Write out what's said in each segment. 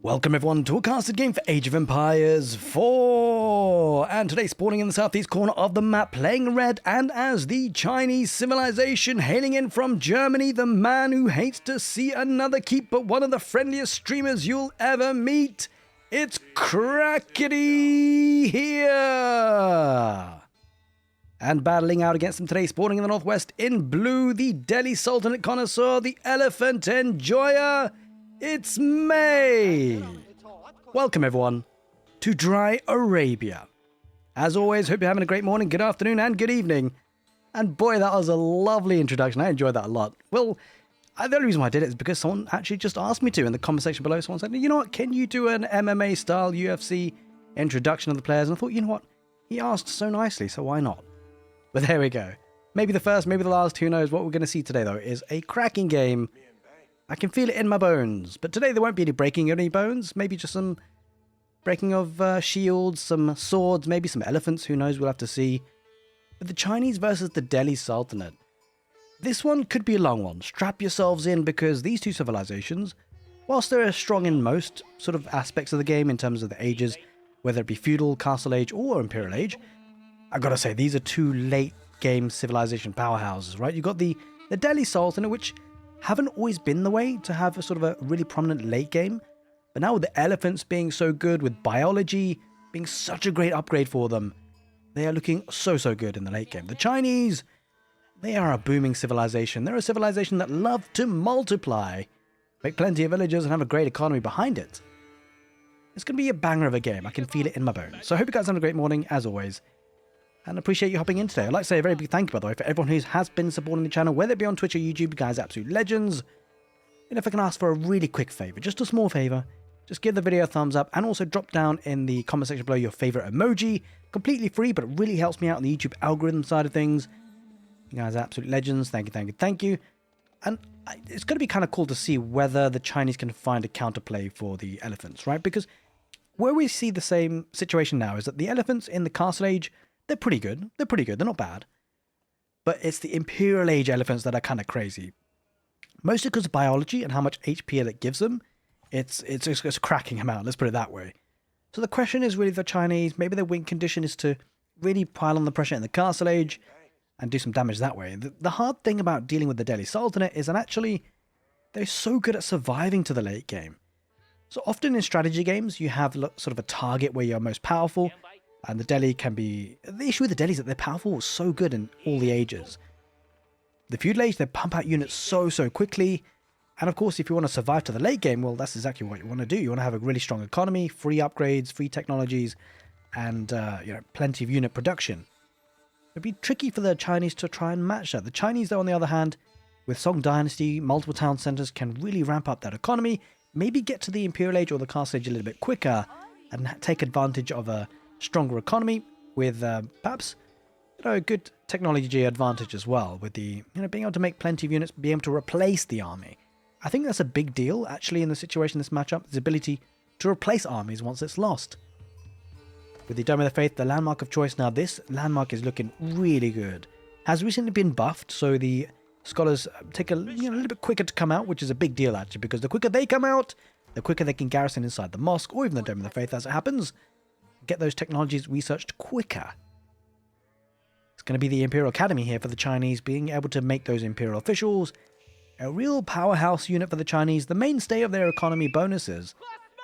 Welcome everyone to a casted game for Age of Empires 4! And today spawning in the southeast corner of the map, playing red and as the Chinese civilization, hailing in from Germany, the man who hates to see another keep but one of the friendliest streamers you'll ever meet. It's crackedyhere! And battling out against him today, spawning in the northwest in blue, the Delhi Sultanate connoisseur, the elephant enjoyer. It's May! Welcome everyone to Dry Arabia. As always, hope you're having a great morning, good afternoon and good evening. And boy, that was a lovely introduction. I enjoyed that a lot. Well, the only reason why I did it is because someone actually just asked me to in the conversation below. Someone said, you know what, can you do an MMA style UFC introduction of the players? And I thought, you know what, he asked so nicely, so why not? But there we go. Maybe the first, maybe the last, who knows. What we're going to see today though is a cracking game. I can feel it in my bones. But today there won't be any breaking of any bones. Maybe just some breaking of shields, some swords, maybe some elephants. Who knows? We'll have to see. But the Chinese versus the Delhi Sultanate. This one could be a long one. Strap yourselves in because these two civilizations, whilst they're strong in most sort of aspects of the game in terms of the ages, whether it be feudal, castle age, or imperial age, I gotta say, these are two late game civilization powerhouses, right? You've got the Delhi Sultanate, which haven't always been the way to have a sort of a really prominent late game. But now with the elephants being so good, with biology being such a great upgrade for them, they are looking so good in the late game. The Chinese, they are a booming civilization. They're a civilization that love to multiply, make plenty of villagers and have a great economy behind it. It's going to be a banger of a game. I can feel it in my bones. So I hope you guys have a great morning, as always. And appreciate you hopping in today. I'd like to say a very big thank you, by the way, for everyone who has been supporting the channel, whether it be on Twitch or YouTube. You guys are absolute legends. And if I can ask for a really quick favour, just a small favour, just give the video a thumbs up and also drop down in the comment section below your favourite emoji. Completely free, but it really helps me out on the YouTube algorithm side of things. You guys are absolute legends. Thank you. And it's going to be kind of cool to see whether the Chinese can find a counterplay for the elephants, right? Because where we see the same situation now is that the elephants in the Castle Age, they're pretty good. They're not bad. But it's the Imperial Age elephants that are kind of crazy. Mostly because of biology and how much HP that gives them. It's cracking them out, let's put it that way. So the question is really the Chinese, maybe their win condition is to really pile on the pressure in the Castle Age and do some damage that way. The hard thing about dealing with the Delhi Sultanate is that actually they're so good at surviving to the late game. So often in strategy games, you have sort of a target where you're most powerful. And the Delhi can be... The issue with the Delhi is that they're powerful, so good in all the ages. The feudal age, they pump out units so quickly. And of course, if you want to survive to the late game, well, that's exactly what you want to do. You want to have a really strong economy, free upgrades, free technologies, and plenty of unit production. It'd be tricky for the Chinese to try and match that. The Chinese, though, on the other hand, with Song Dynasty, multiple town centers, can really ramp up that economy, maybe get to the Imperial Age or the Castle Age a little bit quicker, and take advantage of a stronger economy with perhaps a good technology advantage as well, with the being able to make plenty of units, being able to replace the army. I think that's a big deal actually in the situation, this matchup, the ability to replace armies once it's lost. With the Dome of the Faith, the landmark of choice now, this landmark is looking really good. Has recently been buffed, so the scholars take a little bit quicker to come out, which is a big deal actually, because the quicker they come out, the quicker they can garrison inside the mosque or even the Dome of the Faith as it happens. Get those technologies researched quicker. It's going to be the Imperial Academy here for the Chinese, being able to make those Imperial officials a real powerhouse unit for the Chinese, the mainstay of their economy bonuses,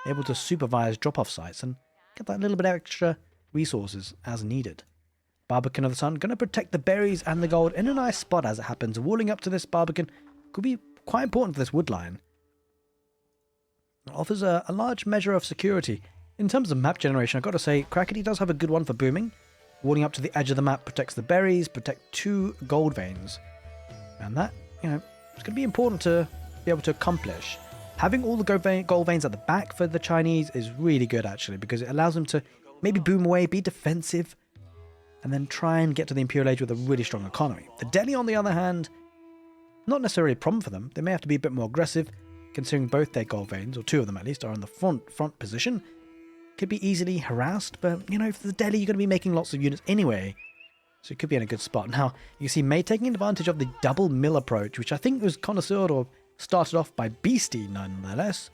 able to supervise drop-off sites and get that little bit extra resources as needed. Barbican of the Sun, going to protect the berries and the gold in a nice spot as it happens. Walling up to this Barbican could be quite important for this wood line. It offers a large measure of security. In terms of map generation, I've got to say, Crackedy does have a good one for booming. Walling up to the edge of the map protects the berries, protect 2 gold veins. And that, it's going to be important to be able to accomplish. Having all the gold veins at the back for the Chinese is really good, actually, because it allows them to maybe boom away, be defensive, and then try and get to the Imperial Age with a really strong economy. The Delhi, on the other hand, not necessarily a problem for them. They may have to be a bit more aggressive, considering both their gold veins, or 2 of them at least, are in the front position. Could be easily harassed, but for the Delhi, you're going to be making lots of units anyway, so it could be in a good spot. Now, you see May taking advantage of the double mill approach, which I think was connoisseured or started off by Beastie nonetheless,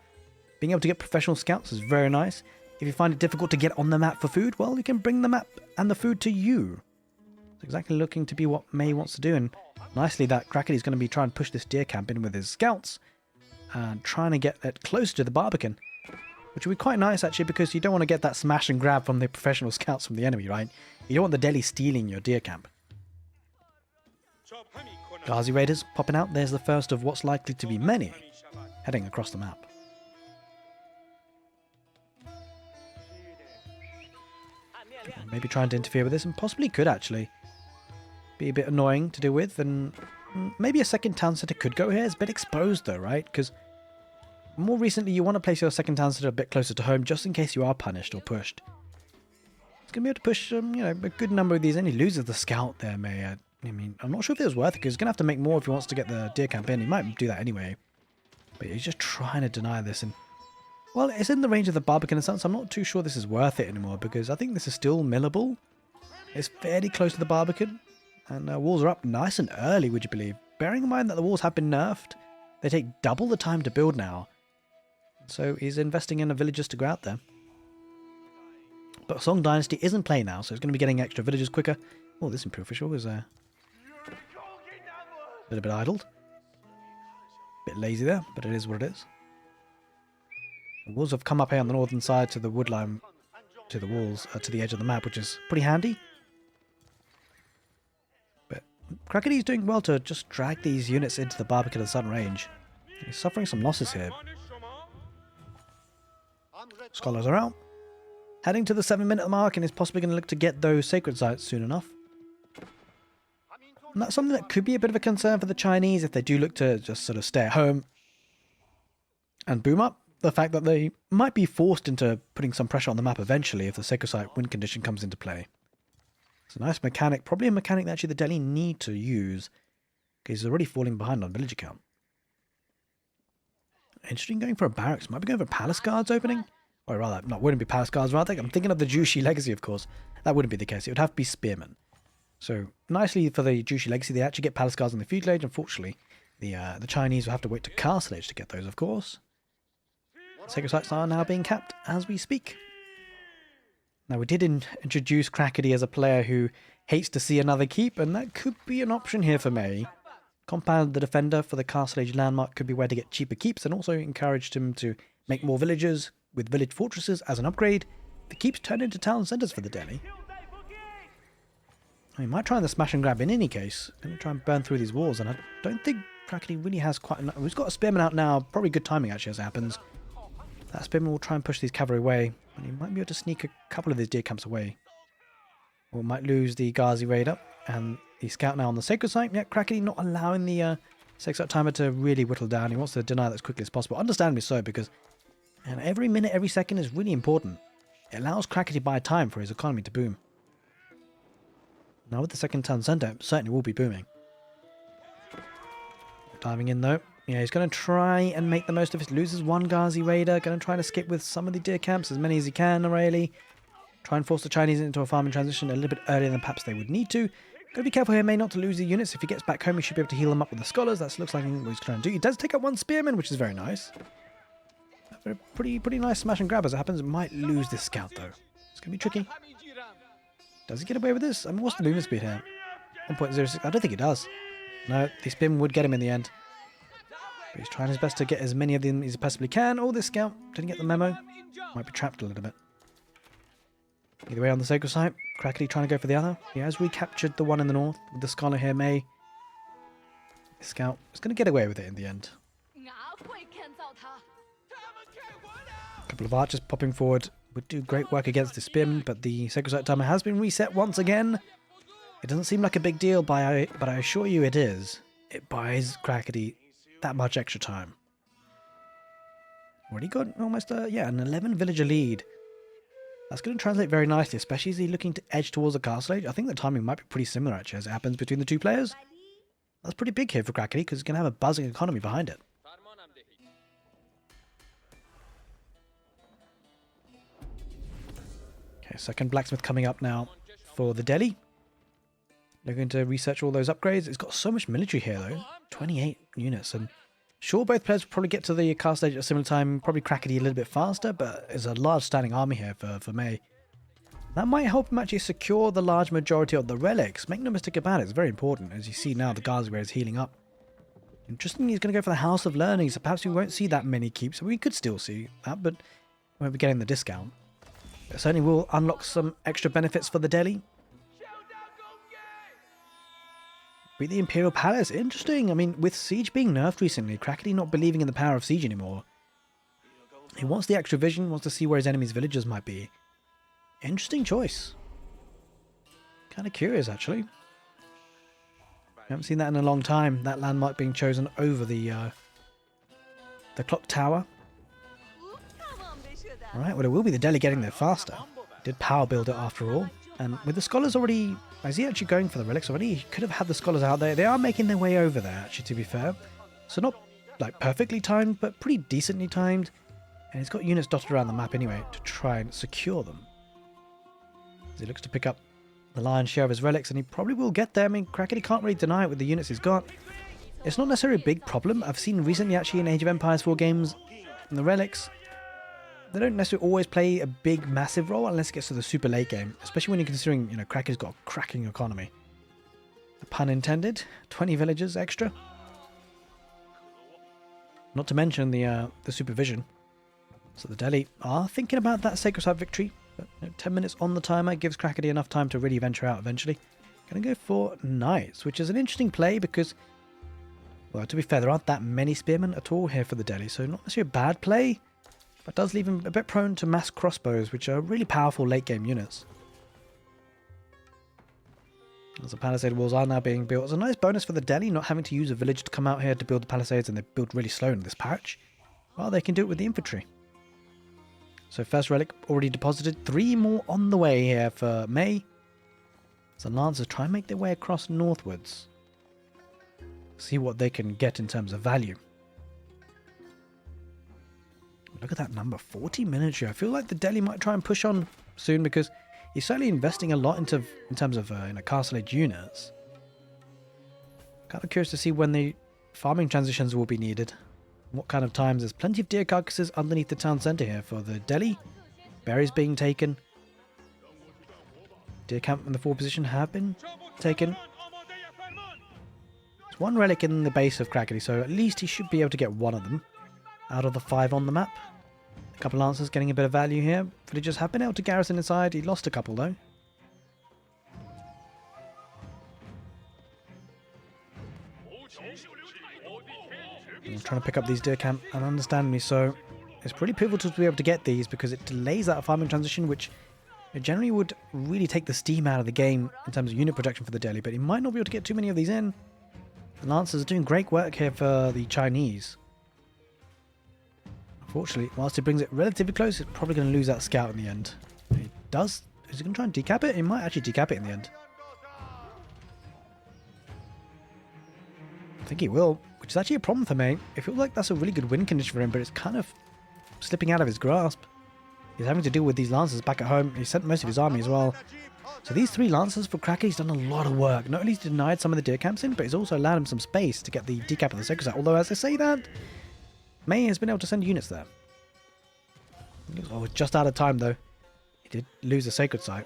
Being able to get professional scouts is very nice. If you find it difficult to get on the map for food, well, you can bring the map and the food to you. It's exactly looking to be what May wants to do, and nicely that Crackedy is going to be trying to push this deer camp in with his scouts and trying to get it closer to the Barbican, which would be quite nice actually, because you don't want to get that smash and grab from the professional scouts from the enemy, right? You don't want the Delhi stealing your deer camp. Ghazi Raiders popping out. There's the first of what's likely to be many heading across the map. Maybe trying to interfere with this, and possibly could actually be a bit annoying to deal with, and maybe a second town center could go here. It's a bit exposed though, right? Because more recently you want to place your second town center a bit closer to home just in case you are punished or pushed. It's going to be able to push you know, a good number of these, and he loses the scout there, May. I mean, I'm not sure if it was worth it, because he's going to have to make more if he wants to get the deer camp in. He might do that anyway, but he's just trying to deny this, and well, it's in the range of the Barbican, so I'm not too sure this is worth it anymore, because I think this is still millable. It's fairly close to the Barbican, and walls are up nice and early, would you believe? Bearing in mind that the walls have been nerfed, they take double the time to build now. So he's investing in the villagers to go out there. But Song Dynasty isn't playing now, so it's going to be getting extra villagers quicker. Oh, this Imperial official is a little bit idled. Bit lazy there, but it is what it is. The walls have come up here on the northern side to the wood line, to the walls, to the edge of the map, which is pretty handy. But Crackedy's doing well to just drag these units into the Barbican of the Sun range. He's suffering some losses here. Scholars are out. Heading to the 7-minute mark, and is possibly going to look to get those sacred sites soon enough. And that's something that could be a bit of a concern for the Chinese if they do look to just sort of stay at home and boom up. The fact that they might be forced into putting some pressure on the map eventually if the sacred site win condition comes into play. It's a nice mechanic, probably a mechanic that actually the Delhi need to use, because he's already falling behind on villager count. Interesting, going for a barracks. Might be going for palace guards opening. Or rather, no, wouldn't be palace guards, rather. I'm thinking of the Jushi Legacy, of course. That wouldn't be the case. It would have to be spearmen. So, nicely for the Jushi Legacy, they actually get palace guards on the feudal age. Unfortunately, the Chinese will have to wait to castle age to get those, of course. Sacred sites are now being capped as we speak. Now, we did introduce Crackedy as a player who hates to see another keep, and that could be an option here for May. Compound the defender for the castle age landmark could be where to get cheaper keeps, and also encouraged him to make more villages with village fortresses as an upgrade. The keeps turn into town centres for the Delhi. He might try the smash and grab in any case. Going to try and burn through these walls, and I don't think Crackedy really has quite enough. He's got a spearman out now. Probably good timing actually as it happens. That spearman will try and push these cavalry away, and he might be able to sneak a couple of these deer camps away. Or might lose the Ghazi Raider and the scout now on the sacred site. Yeah, Crackedy not allowing the sacred site timer to really whittle down. He wants to deny that as quickly as possible. Understandably so, because and every minute, every second is really important. It allows Crackedy to buy time for his economy to boom. Now with the second town centre, it certainly will be booming. Diving in though. Yeah, he's going to try and make the most of it. Loses one Ghazi Raider. Going to try to skip with some of the deer camps, as many as he can, really. Try and force the Chinese into a farming transition a little bit earlier than perhaps they would need to. Got to be careful here, May, not to lose the units. If he gets back home, he should be able to heal them up with the scholars. That looks like what he's trying to do. He does take out one spearman, which is very nice. Pretty nice smash and grab as it happens. Might lose this scout though. It's going to be tricky. Does he get away with this? I mean, what's the movement speed here? 1.06. I don't think he does. No, the spearman would get him in the end. But he's trying his best to get as many of them as he possibly can. Oh, this scout didn't get the memo. Might be trapped a little bit. Either way on the sacred site, Crackedy trying to go for the other. He has recaptured the one in the north with the scholar here, May. The scout is going to get away with it in the end. A couple of archers popping forward would do great work against the spearman, but the sacred site timer has been reset once again. It doesn't seem like a big deal, but I assure you it is. It buys Crackedy that much extra time. Already got almost an 11 villager lead. That's going to translate very nicely, especially as he's looking to edge towards the castle age. I think the timing might be pretty similar actually as it happens between the two players. That's pretty big here for Crackedy because he's going to have a buzzing economy behind it. Okay, second blacksmith coming up now for the Delhi. They're going to research all those upgrades. It's got so much military here though. 28 units, and Sure, both players will probably get to the cast stage at a similar time, probably Crackedy a little bit faster, but there's a large standing army here for May. That might help him actually secure the large majority of the relics. Make no mistake about it, it's very important. As you see now, the Gaza is healing up. Interestingly, he's going to go for the House of Learning, so perhaps we won't see that many keeps. We could still see that, but we won't be getting the discount. It certainly will unlock some extra benefits for the Delhi. With the Imperial Palace, interesting. I mean, with Siege being nerfed recently, Crackedy not believing in the power of Siege anymore. He wants the extra vision, wants to see where his enemies' villages might be. Interesting choice. Kind of curious, actually. We haven't seen that in a long time. That landmark being chosen over the clock tower. Alright, well, it will be the Delhi getting there faster. Did power build it after all. And with the scholars already... Is he actually going for the relics already? He could have had the scholars out there. They are making their way over there, actually, to be fair. So not, like, perfectly timed, but pretty decently timed. And he's got units dotted around the map anyway to try and secure them. As he looks to pick up the lion's share of his relics, and he probably will get there. I mean, Crackedy can't really deny it with the units he's got. It's not necessarily a big problem. I've seen recently, actually, in Age of Empires 4 games, in the relics, they don't necessarily always play a big, massive role unless it gets to the super late game, especially when you're considering, you know, Crackedy's got a cracking economy. Pun intended. 20 villagers extra. Not to mention the supervision. So the Delhi are thinking about that Sacred Site victory, but 10 minutes on the timer gives Crackedy enough time to really venture out eventually. Gonna go for Knights, which is an interesting play because, well, to be fair, there aren't that many spearmen at all here for the Delhi, so not necessarily a bad play. But does leave him a bit prone to mass crossbows, which are really powerful late-game units. As the palisade walls are now being built, it's a nice bonus for the Delhi, not having to use a village to come out here to build the palisades, and they build really slow in this patch. Well, they can do it with the infantry. So first relic already deposited, 3 more on the way here for May. So Lancers try and make their way across northwards. See what they can get in terms of value. Look at that number, 40 military. I feel like the Delhi might try and push on soon because he's certainly investing a lot in terms of castle age units. Kind of curious to see when the farming transitions will be needed. What kind of times. There's plenty of deer carcasses underneath the town centre here for the Delhi. Berries being taken. Deer camp in the forward position have been taken. There's 1 relic in the base of Crackedy, so at least he should be able to get 1 of them out of the 5 on the map. A couple of Lancers getting a bit of value here. Villagers have been able to garrison inside. He lost a couple though. I'm trying to pick up these deer camp, and understand me, so it's pretty pivotal to be able to get these because it delays that farming transition, which it generally would really take the steam out of the game in terms of unit projection for the Delhi, but he might not be able to get too many of these in. The Lancers are doing great work here for the Chinese. Unfortunately, whilst he brings it relatively close, he's probably going to lose that scout in the end. He does. Is he going to try and decap it? He might actually decap it in the end. I think he will, which is actually a problem for me. It feels like that's a really good win condition for him, but it's kind of slipping out of his grasp. He's having to deal with these Lancers back at home. He sent most of his army as well. So these 3 Lancers for Crackedy, he's done a lot of work. Not only has he denied some of the deer camps in, but he's also allowed him some space to get the decap of the Sacred Site. Although, as I say that, May has been able to send units there. Oh, just out of time though. He did lose the Sacred Site.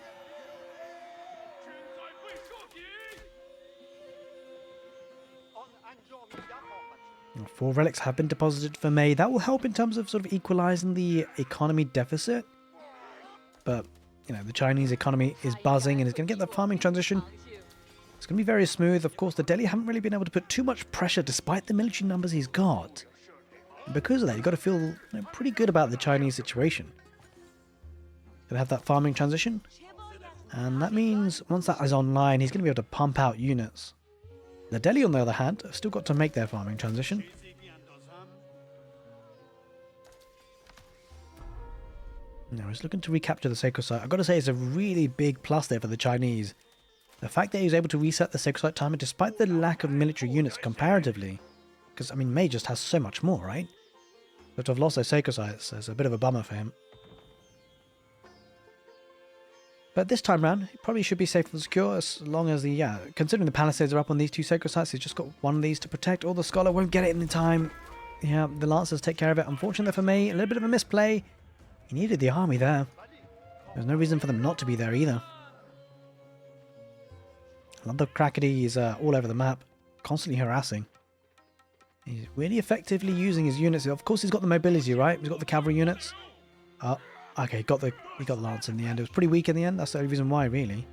4 relics have been deposited for May. That will help in terms of sort of equalizing the economy deficit. But, you know, the Chinese economy is buzzing and is going to get the farming transition. It's going to be very smooth. Of course, the Delhi haven't really been able to put too much pressure despite the military numbers he's got. And because of that, you've got to feel pretty good about the Chinese situation. Going to have that farming transition. And that means once that is online, he's going to be able to pump out units. The Delhi, on the other hand, have still got to make their farming transition. Now he's looking to recapture the Sacred Site. I've got to say, it's a really big plus there for the Chinese. The fact that he was able to reset the Sacred Site timer despite the lack of military units comparatively. Because, I mean, May just has so much more, right? But to have lost those Sacred Sites is a bit of a bummer for him. But this time round, he probably should be safe and secure as long as the, considering the Palisades are up on these 2 Sacred Sites, he's just got one of these to protect, or the Scholar won't get it in time. Yeah, the Lancers take care of it. Unfortunately for me, a little bit of a misplay. He needed the army there. There's no reason for them not to be there either. I love the Crackedy is all over the map, constantly harassing. He's really effectively using his units. Of course, he's got the mobility, right? He's got the cavalry units. Okay, he got the Lance in the end. It was pretty weak in the end. That's the only reason why, really.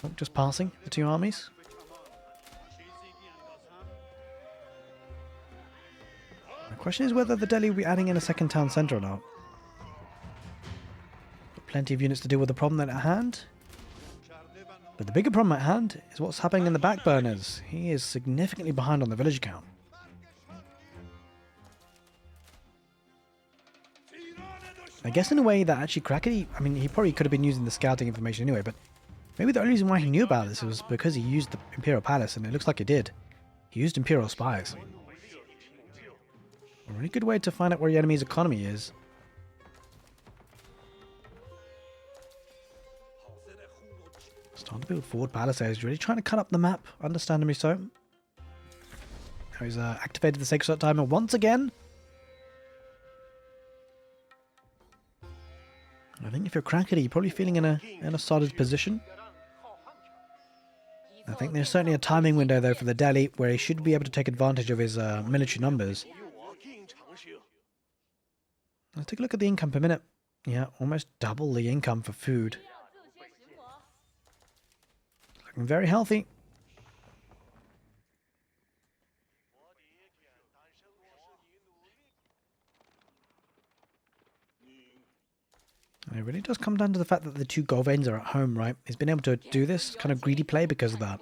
Oh, just passing the two armies. The question is whether the Delhi will be adding in a second town centre or not. Got plenty of units to deal with the problem at hand. But the bigger problem at hand is what's happening in the back burners. He is significantly behind on the village count. I guess in a way that actually Crackedy, I mean, he probably could have been using the scouting information anyway, but maybe the only reason why he knew about this was because he used the Imperial Palace, and it looks like he did. He used Imperial spies. A really good way to find out where your enemy's economy is. Starting to build forward palisades, really trying to cut up the map, understandably so. Now he's activated the Sacred Timer once again. I think if you're Crackedy, you're probably feeling in a solid position. I think there's certainly a timing window though for the Delhi where he should be able to take advantage of his military numbers. Let's take a look at the income per minute. Yeah, almost double the income for food. Looking very healthy. It really does come down to the fact that the two gold veins are at home, right? He's been able to do this kind of greedy play because of that.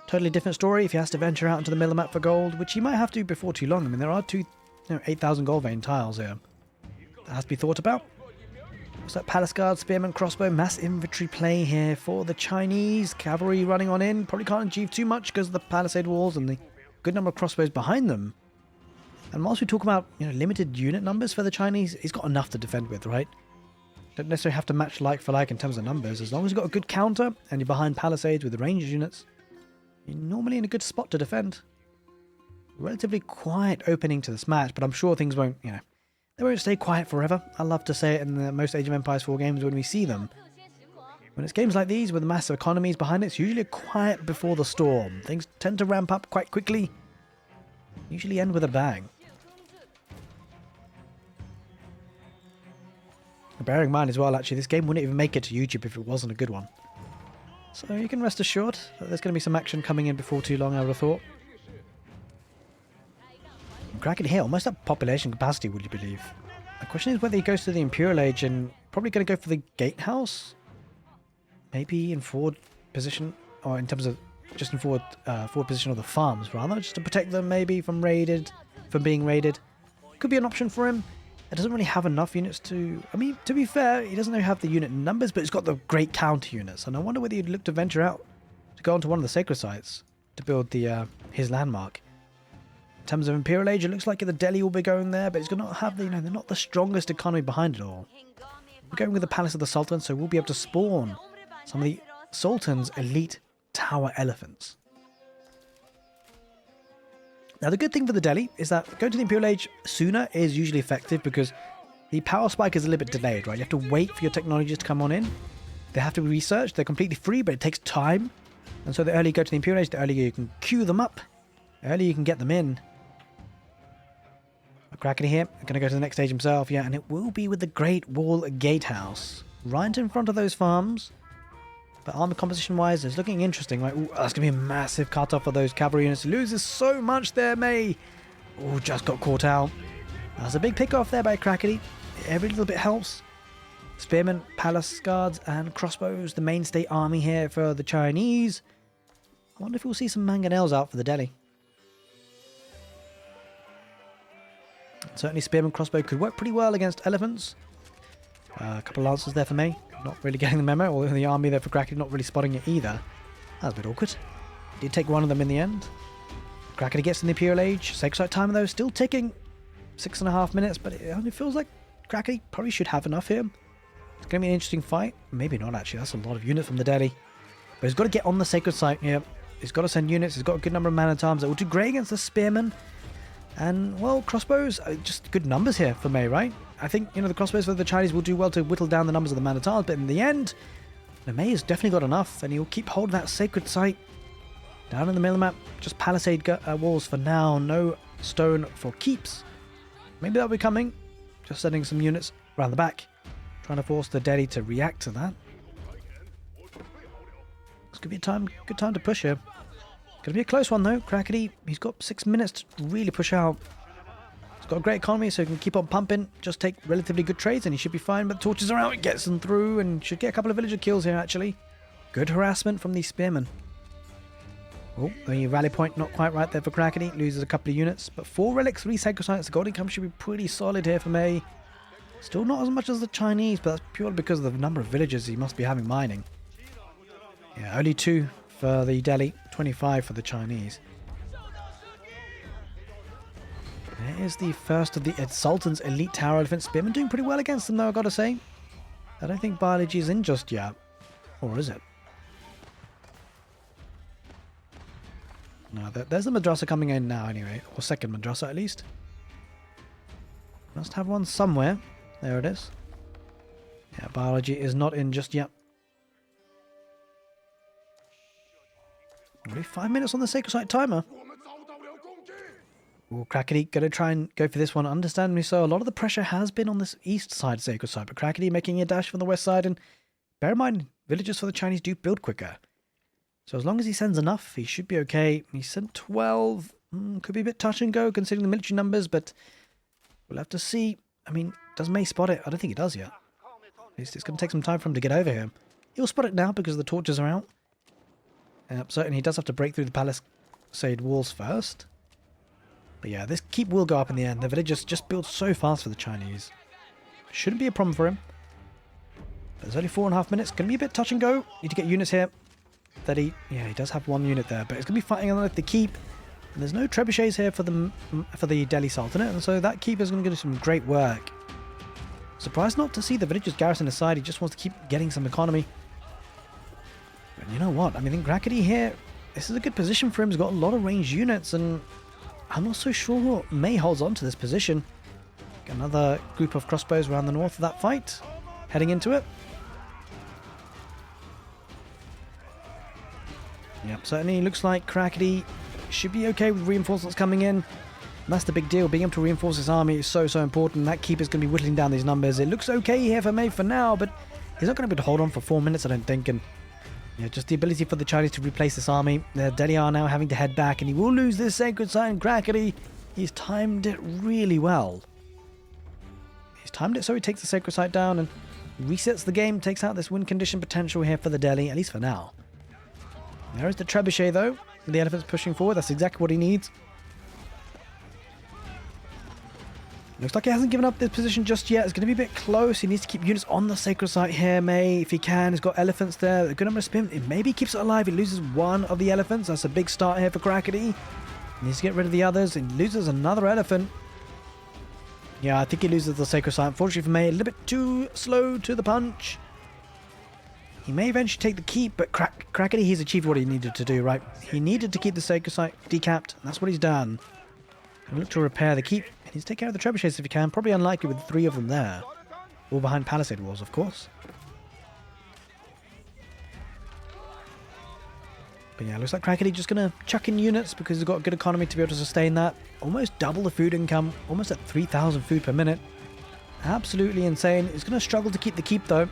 Totally different story if he has to venture out into the middle of the map for gold, which he might have to before too long. I mean, there are two 8,000 gold vein tiles here. That has to be thought about. What's that? Palace Guard, Spearman, Crossbow, mass infantry play here for the Chinese. Cavalry running on in. Probably can't achieve too much because of the palisade walls and the good number of crossbows behind them. And whilst we talk about limited unit numbers for the Chinese, he's got enough to defend with, right? Don't necessarily have to match like for like in terms of numbers. As long as you've got a good counter and you're behind palisades with the ranged units, you're normally in a good spot to defend. Relatively quiet opening to this match, but I'm sure things won't, they won't stay quiet forever. I love to say it in the most Age of Empires 4 games when we see them. When it's games like these with massive economies behind it, it's usually a quiet before the storm. Things tend to ramp up quite quickly. Usually end with a bang. Bearing in mind as well, actually, this game wouldn't even make it to YouTube if it wasn't a good one. So you can rest assured that there's going to be some action coming in before too long, I would have thought. Crackedyhere, almost at population capacity, would you believe? The question is whether he goes to the Imperial Age and probably going to go for the gatehouse. Maybe in forward position, or in terms of just in forward position of the farms, rather, just to protect them maybe from being raided. Could be an option for him. It doesn't really have enough units to... I mean, to be fair, he doesn't have the unit numbers, but he's got the great counter units. And I wonder whether he'd look to venture out to go onto one of the sacred sites to build his landmark. In terms of Imperial Age, it looks like the Delhi will be going there, but he's going to have they're not the strongest economy behind it all. We're going with the Palace of the Sultan, so we'll be able to spawn some of the Sultan's elite tower elephants. Now, the good thing for the Delhi is that going to the Imperial Age sooner is usually effective because the power spike is a little bit delayed, right? You have to wait for your technologies to come on in. They have to be researched. They're completely free, but it takes time. And so the earlier you go to the Imperial Age, the earlier you can queue them up. The earlier you can get them in. Crackedyhere, going to go to the next stage himself, yeah, and it will be with the Great Wall Gatehouse. Right in front of those farms. But armor composition-wise, it's looking interesting, right? Ooh, that's going to be a massive cut-off for those cavalry units. Loses so much there, May. Oh, just got caught out. That's a big pick-off there by Crackedy. Every little bit helps. Spearmen, Palace Guards, and Crossbows, the mainstay army here for the Chinese. I wonder if we'll see some mangonels out for the Delhi. Certainly Spearman Crossbow could work pretty well against elephants. A couple of lancers there for me. Not really getting the memo, or the army there for Crackedy not really spotting it either. That was a bit awkward. Did take one of them in the end. Crackedy gets in the Imperial Age. Sacred time though, still ticking. 6.5 minutes, but it only feels like Crackedy probably should have enough here. It's going to be an interesting fight. Maybe not actually, that's a lot of units from the Delhi. But he's got to get on the sacred site here. He's got to send units, he's got a good number of man-at-arms that will do great against the Spearmen. And, well, crossbows, just good numbers here for May, right? I think, the crossbows for the Chinese will do well to whittle down the numbers of the man-at-arms, but in the end, May has definitely got enough, and he'll keep holding that sacred site down in the middle of the map. Just palisade walls for now, no stone for keeps. Maybe that'll be coming. Just sending some units around the back, trying to force the Delhi to react to that. This could be a good time to push here. Gonna be a close one though. Crackedy, he's got 6 minutes to really push out. He's got a great economy, so he can keep on pumping. Just take relatively good trades, and he should be fine. But the torches are out, it gets them through, and should get a couple of villager kills here actually. Good harassment from these spearmen. Oh, the rally point not quite right there for Crackedy. Loses a couple of units, but 4 relics, 3 sacred sites. The gold income should be pretty solid here for May. Still not as much as the Chinese, but that's purely because of the number of villagers he must be having mining. Yeah, only 2 for the Delhi, 25 for the Chinese. There is the first of the Sultan's elite tower elephant spearmen, doing pretty well against them though, I've got to say. I don't think biology is in just yet. Or is it? No, there's the madrasa coming in now anyway. Or second madrasa at least. Must have one somewhere. There it is. Yeah, biology is not in just yet. Only 5 minutes on the sacred site timer. Ooh, Crackedy gonna try and go for this one. Understandably so. A lot of the pressure has been on this east side sacred site, but Crackedy making a dash from the west side. And bear in mind, villagers for the Chinese do build quicker. So as long as he sends enough, he should be okay. He sent 12. Could be a bit touch and go considering the military numbers, but we'll have to see. I mean, does May spot it? I don't think he does yet. It's going to take some time for him to get over here. He'll spot it now because the torches are out. Certainly he does have to break through the palisade walls first. But yeah, this keep will go up in the end. The villagers just build so fast for the Chinese. Shouldn't be a problem for him. There's only 4.5 minutes. Going to be a bit touch and go. Need to get units here. He does have 1 unit there, but it's going to be fighting on the keep. And there's no trebuchets here for the Delhi Sultanate, and so that keep is going to do some great work. Surprised not to see the villagers garrison aside. He just wants to keep getting some economy. But you know what? I mean, I think Crackedy here, this is a good position for him. He's got a lot of ranged units, and I'm not so sure May holds on to this position. Got another group of crossbows around the north of that fight, heading into it. Yep, certainly looks like Crackedy should be okay with reinforcements coming in. And that's the big deal. Being able to reinforce his army is so important. That keep is going to be whittling down these numbers. It looks okay here for May for now, but he's not going to be able to hold on for 4 minutes, I don't think. And yeah, just the ability for the Chinese to replace this army. The Delhi are now having to head back, and he will lose this sacred site. And Crackedy, he's timed it really well. He's timed it so he takes the sacred site down and resets the game, takes out this win condition potential here for the Delhi, at least for now. There is the trebuchet though, with the elephants pushing forward. That's exactly what he needs. Looks like he hasn't given up this position just yet. It's going to be a bit close. He needs to keep units on the sacred site here, May, if he can. He's got elephants there. A good number of spin. It maybe keeps it alive. He loses 1 of the elephants. That's a big start here for Crackedy. He needs to get rid of the others. He loses another elephant. Yeah, I think he loses the sacred site. Unfortunately for May, a little bit too slow to the punch. He may eventually take the keep, but Crackedy, he's achieved what he needed to do, right? He needed to keep the sacred site decapped, and that's what he's done. And look to repair the keep. He needs to take care of the trebuchets if he can. Probably unlikely with 3 of them there. All behind palisade walls, of course. But yeah, looks like Crackedy just going to chuck in units because he's got a good economy to be able to sustain that. Almost double the food income. Almost at 3,000 food per minute. Absolutely insane. He's going to struggle to keep the keep, though.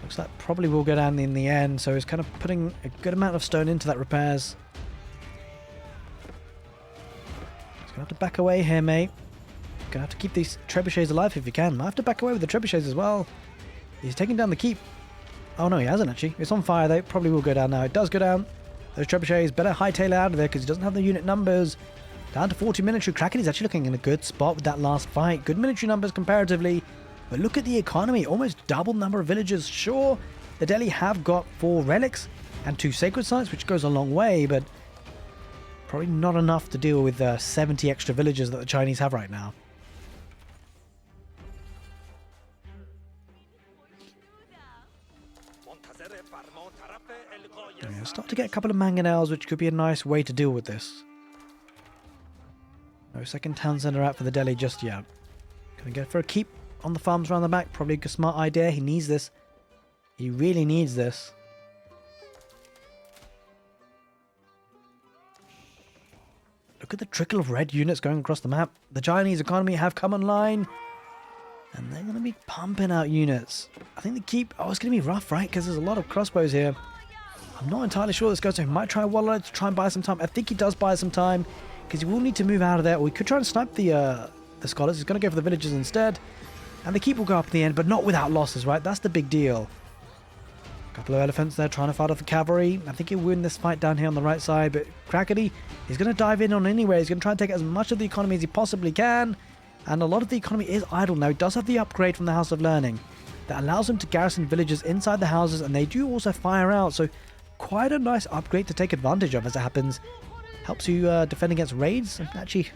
Looks like probably will go down in the end, so he's kind of putting a good amount of stone into that repairs. He's going to have to back away here, mate. Going to have to keep these trebuchets alive if you can. Might have to back away with the trebuchets as well. He's taking down the keep. Oh no, he hasn't actually. It's on fire though. Probably will go down now. It does go down. Those trebuchets better hightail it out of there because he doesn't have the unit numbers. Down to 40 military. Crackedy's actually looking in a good spot with that last fight. Good military numbers comparatively. But look at the economy, almost double number of villagers. Sure, the Delhi have got 4 relics and 2 sacred sites, which goes a long way, but probably not enough to deal with the 70 extra villagers that the Chinese have right now. Yeah, start to get a couple of mangonels, which could be a nice way to deal with this. No second town center out for the Delhi just yet. Gonna go for a keep on the farms around the back. Probably a smart idea. He needs this. He really needs this. Look at the trickle of red units going across the map. The Chinese economy have come online. And they're going to be pumping out units. I think the keep... Oh, it's going to be rough, right? Because there's a lot of crossbows here. I'm not entirely sure this goes. So he might try Waller to try and buy some time. I think he does buy some time. Because he will need to move out of there. Or we could try and snipe the scholars. He's going to go for the villagers instead. And the keep will go up at the end. But not without losses, right? That's the big deal. A couple of elephants there trying to fight off the cavalry. I think he'll win this fight down here on the right side. But Crackedy, he's going to dive in on anywhere. He's going to try and take as much of the economy as he possibly can. And a lot of the economy is idle now. He does have the upgrade from the House of Learning that allows him to garrison villages inside the houses, and they do also fire out. So quite a nice upgrade to take advantage of as it happens. Helps you defend against raids. Actually,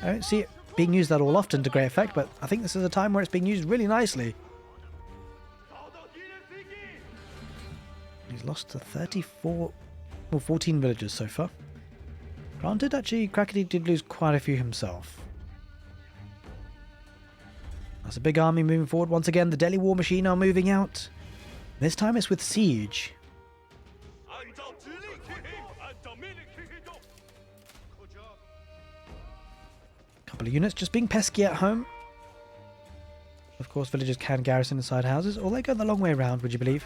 I don't see it being used that all often to great effect, but I think this is a time where it's being used really nicely. He's lost to 34, well 14 villagers so far. Granted, actually, Crackedy did lose quite a few himself. That's a big army moving forward. Once again, the Delhi war machine are moving out. This time it's with siege. Couple of units just being pesky at home. Of course, villagers can garrison inside houses, or they go the long way around, would you believe?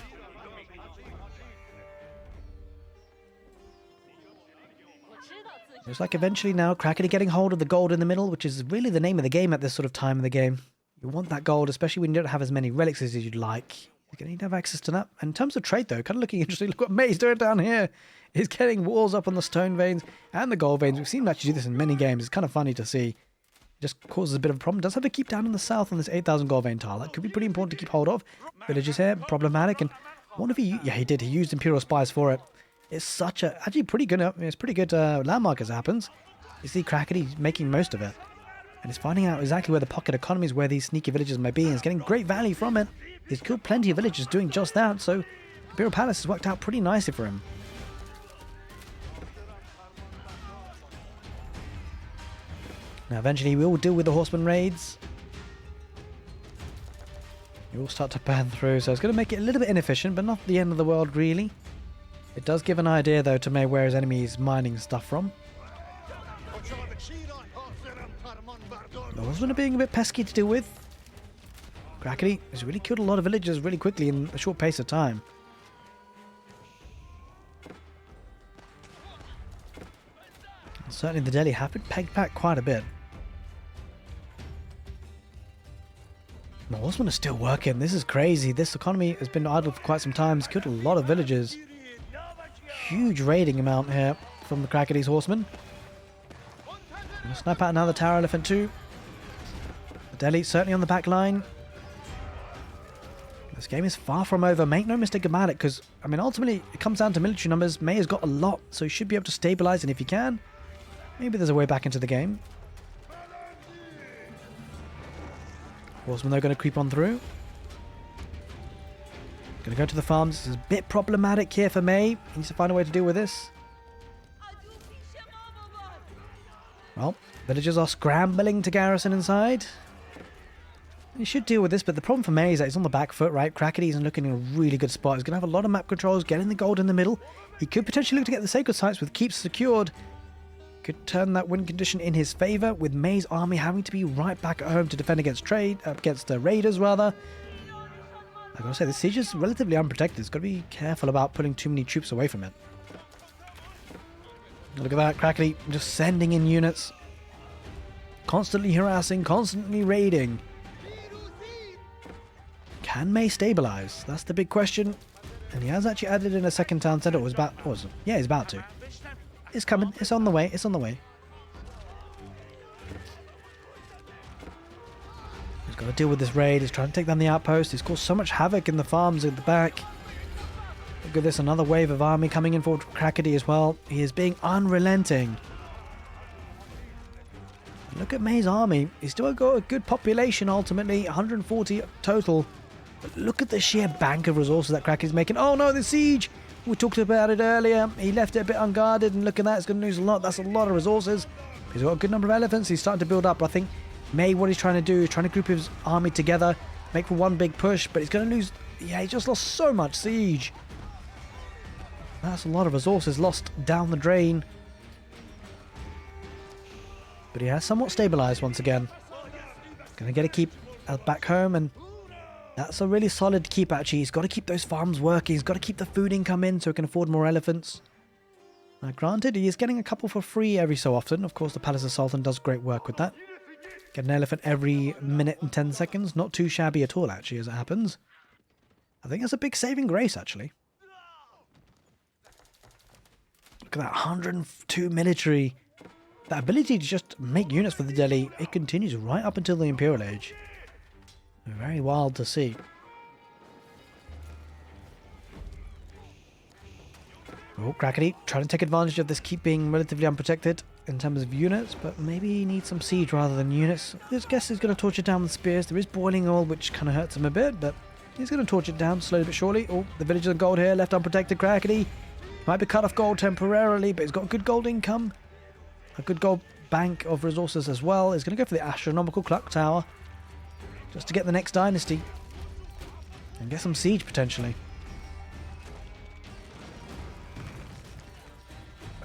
Looks like eventually now Crackedy getting hold of the gold in the middle, which is really the name of the game at this sort of time in the game. You want that gold, especially when you don't have as many relics as you'd like. You're going to need to have access to that. And in terms of trade, though, kind of looking interesting. Look what May's doing down here. He's getting walls up on the stone veins and the gold veins. We've seen him actually do this in many games. It's kind of funny to see. It just causes a bit of a problem. Does have to keep down in the south on this 8,000 gold vein tile. That could be pretty important to keep hold of. Villages here, problematic. And what if he... Yeah, he did. He used Imperial spies for it. It's such a... Actually, pretty good... It's pretty good landmark as it happens. You see Crackedy making most of it. And he's finding out exactly where the pocket economies, where these sneaky villages may be, and he's getting great value from it. He's killed plenty of villagers doing just that, so Imperial Palace has worked out pretty nicely for him. Now eventually we will deal with the horseman raids. You will start to burn through, so it's going to make it a little bit inefficient, but not the end of the world really. It does give an idea though to May where his enemy is mining stuff from. The horsemen are being a bit pesky to deal with. Crackedy has really killed a lot of villagers really quickly in a short pace of time. And certainly the Delhi have been pegged back quite a bit. The horsemen are still working. This is crazy. This economy has been idle for quite some time. It's killed a lot of villagers. Huge raiding amount here from the Crackedy's horsemen. Gonna snipe out another tower elephant too. The Delhi certainly on the back line. This game is far from over. Make no mistake about it, because I mean ultimately it comes down to military numbers. May has got a lot, so he should be able to stabilize, and if he can, maybe there's a way back into the game. Horsemen though going to creep on through. Going to go to the farms. This is a bit problematic here for May. He needs to find a way to deal with this. Well, villagers are scrambling to garrison inside. He should deal with this, but the problem for May is that he's on the back foot, right? Crackedy isn't looking in a really good spot. He's going to have a lot of map controls, getting the gold in the middle. He could potentially look to get the sacred sites with keeps secured. Could turn that win condition in his favor, with May's army having to be right back at home to defend against raiders rather. I gotta say, the siege is relatively unprotected. It's got to be careful about putting too many troops away from it. Look at that, Crackedy just sending in units. Constantly harassing, constantly raiding. Can May stabilize? That's the big question. And he has actually added in a second town center. Yeah, he's about to. It's coming. It's on the way. It's on the way. He's got to deal with this raid. He's trying to take down the outpost. He's caused so much havoc in the farms at the back. Look at this. Another wave of army coming in for Crackedy as well. He is being unrelenting. Look at May's army. He's still got a good population ultimately. 140 total. But look at the sheer bank of resources that Crackedy's making. Oh no, the siege! We talked about it earlier. He left it a bit unguarded, and look at that. It's going to lose a lot. That's a lot of resources. He's got a good number of elephants. He's starting to build up. But I think May, what he's trying to do is trying to group his army together, make for one big push, but he's going to lose. Yeah, he just lost so much siege. That's a lot of resources lost down the drain. But he has somewhat stabilized once again. Going to get a keep back home, and that's a really solid keep actually. He's got to keep those farms working. He's got to keep the food income in so he can afford more elephants. Now, granted, he is getting a couple for free every so often. Of course, the Palace of Sultan does great work with that. Get an elephant every minute and 10 seconds. Not too shabby at all, actually, as it happens. I think that's a big saving grace, actually. Look at that, 102 military. That ability to just make units for the Delhi, it continues right up until the Imperial Age. Very wild to see. Oh, Crackedy trying to take advantage of this keep being relatively unprotected in terms of units, but maybe he needs some siege rather than units. This guess he's going to torch it down with spears. There is boiling oil, which kind of hurts him a bit, but he's going to torch it down slowly but surely. Oh, the villagers of gold here, left unprotected. Crackedy might be cut off gold temporarily, but he's got good gold income. A good gold bank of resources as well. He's going to go for the astronomical clock tower just to get the next dynasty and get some siege potentially.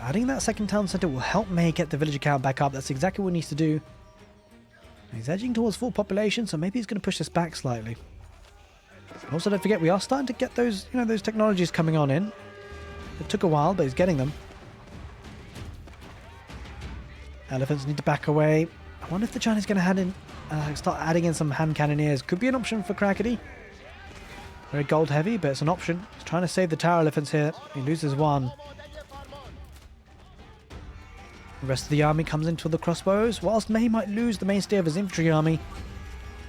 Adding that second town centre will help May get the villager count back up. That's exactly what he needs to do. He's edging towards full population, so maybe he's going to push this back slightly. Also, don't forget, we are starting to get those, those technologies coming on in. It took a while, but he's getting them. Elephants need to back away. I wonder if the Chinese are going to start adding in some hand cannoneers. Could be an option for Crackedy. Very gold heavy, but it's an option. He's trying to save the tower elephants here. He loses one. The rest of the army comes into the crossbows. Whilst May might lose the mainstay of his infantry army,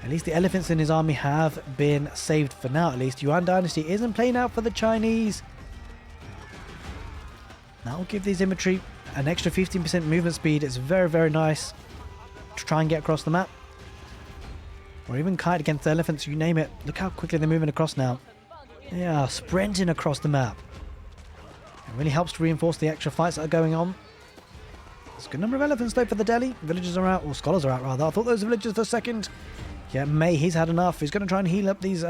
at least the elephants in his army have been saved for now at least. Yuan Dynasty isn't playing out for the Chinese. That will give these infantry an extra 15% movement speed. It's very, very nice to try and get across the map. Or even kite against the elephants, you name it. Look how quickly they're moving across now. Yeah, sprinting across the map. It really helps to reinforce the extra fights that are going on. There's a good number of elephants though for the Delhi. Villagers are out, or scholars are out rather. I thought those were villagers for a second. Yeah, May, he's had enough. He's going to try and heal up these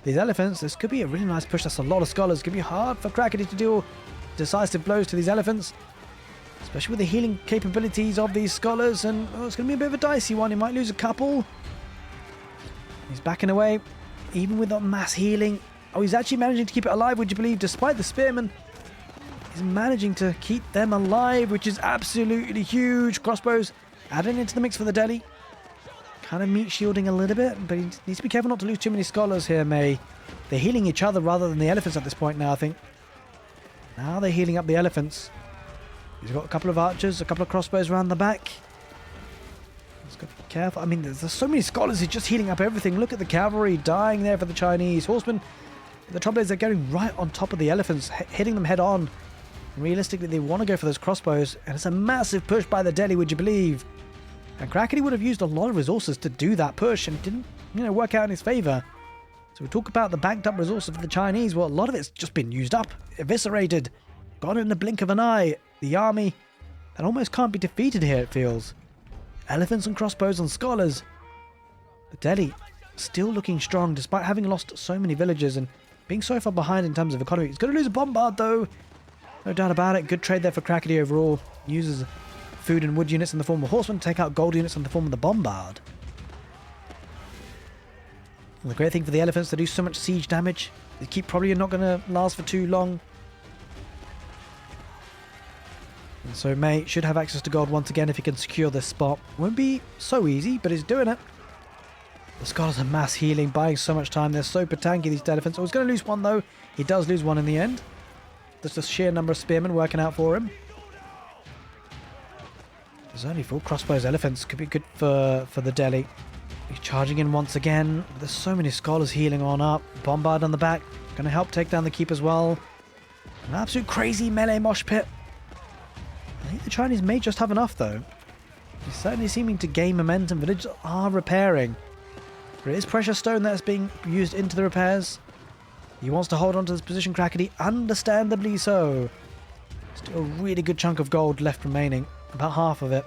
elephants. This could be a really nice push. That's a lot of scholars. It's going to be hard for Crackedy to deal decisive blows to these elephants, especially with the healing capabilities of these scholars. And it's going to be a bit of a dicey one. He might lose a couple. He's backing away, even with that mass healing. Oh, he's actually managing to keep it alive, would you believe, despite the spearmen. He's managing to keep them alive, which is absolutely huge. Crossbows adding into the mix for the Delhi. Kind of meat shielding a little bit, but he needs to be careful not to lose too many scholars here, May. They're healing each other rather than the elephants at this point now, I think. Now they're healing up the elephants. He's got a couple of archers, a couple of crossbows around the back. He's got to be careful. I mean, there's so many scholars. He's just healing up everything. Look at the cavalry dying there for the Chinese. Horsemen, the trouble is they're going right on top of the elephants, hitting them head on. Realistically, they want to go for those crossbows, and it's a massive push by the Delhi, would you believe? And Crackedy would have used a lot of resources to do that push, and it didn't, work out in his favour. So we talk about the banked up resources for the Chinese. Well, a lot of it's just been used up, eviscerated, gone in the blink of an eye. The army that almost can't be defeated here, it feels. Elephants and crossbows and scholars. The Delhi still looking strong despite having lost so many villagers and being so far behind in terms of economy. He's going to lose a bombard though. No doubt about it. Good trade there for Crackedy overall. Uses food and wood units in the form of horsemen to take out gold units in the form of the bombard. And the great thing for the elephants, they do so much siege damage. They keep probably not going to last for too long. And so May should have access to gold once again if he can secure this spot. Won't be so easy, but he's doing it. The scholars are mass healing, buying so much time. They're so tanky, these elephants. Oh, he's going to lose one though. He does lose one in the end. There's the sheer number of spearmen working out for him. There's only 4 crossbows elephants. Could be good for the Delhi. He's charging in once again. There's so many scholars healing on up. Bombard on the back. Going to help take down the keep as well. An absolute crazy melee mosh pit. I think the Chinese may just have enough though. He's certainly seeming to gain momentum. Villagers are repairing. There is precious stone that's being used into the repairs. He wants to hold on to this position, Crackedy. Understandably so. Still a really good chunk of gold left remaining. about half of it.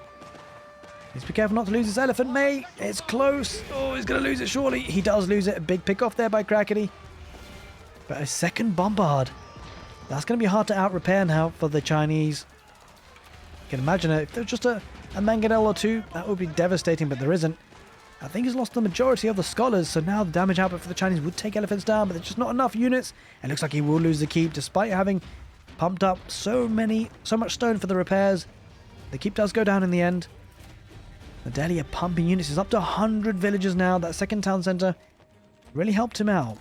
He's be careful not to lose his elephant, mate. It's close. Oh, he's going to lose it surely. He does lose it. A big pick off there by Crackedy. But a second bombard. That's going to be hard to out-repair now for the Chinese. You can imagine it. If there's just a mangonel or two, that would be devastating, but there isn't. I think he's lost the majority of the scholars, so now the damage output for the Chinese would take elephants down, but there's just not enough units. It looks like he will lose the keep, despite having pumped up so much stone for the repairs. The keep does go down in the end. The Delhi are pumping units. It's up to 100 villagers now. That second town centre really helped him out.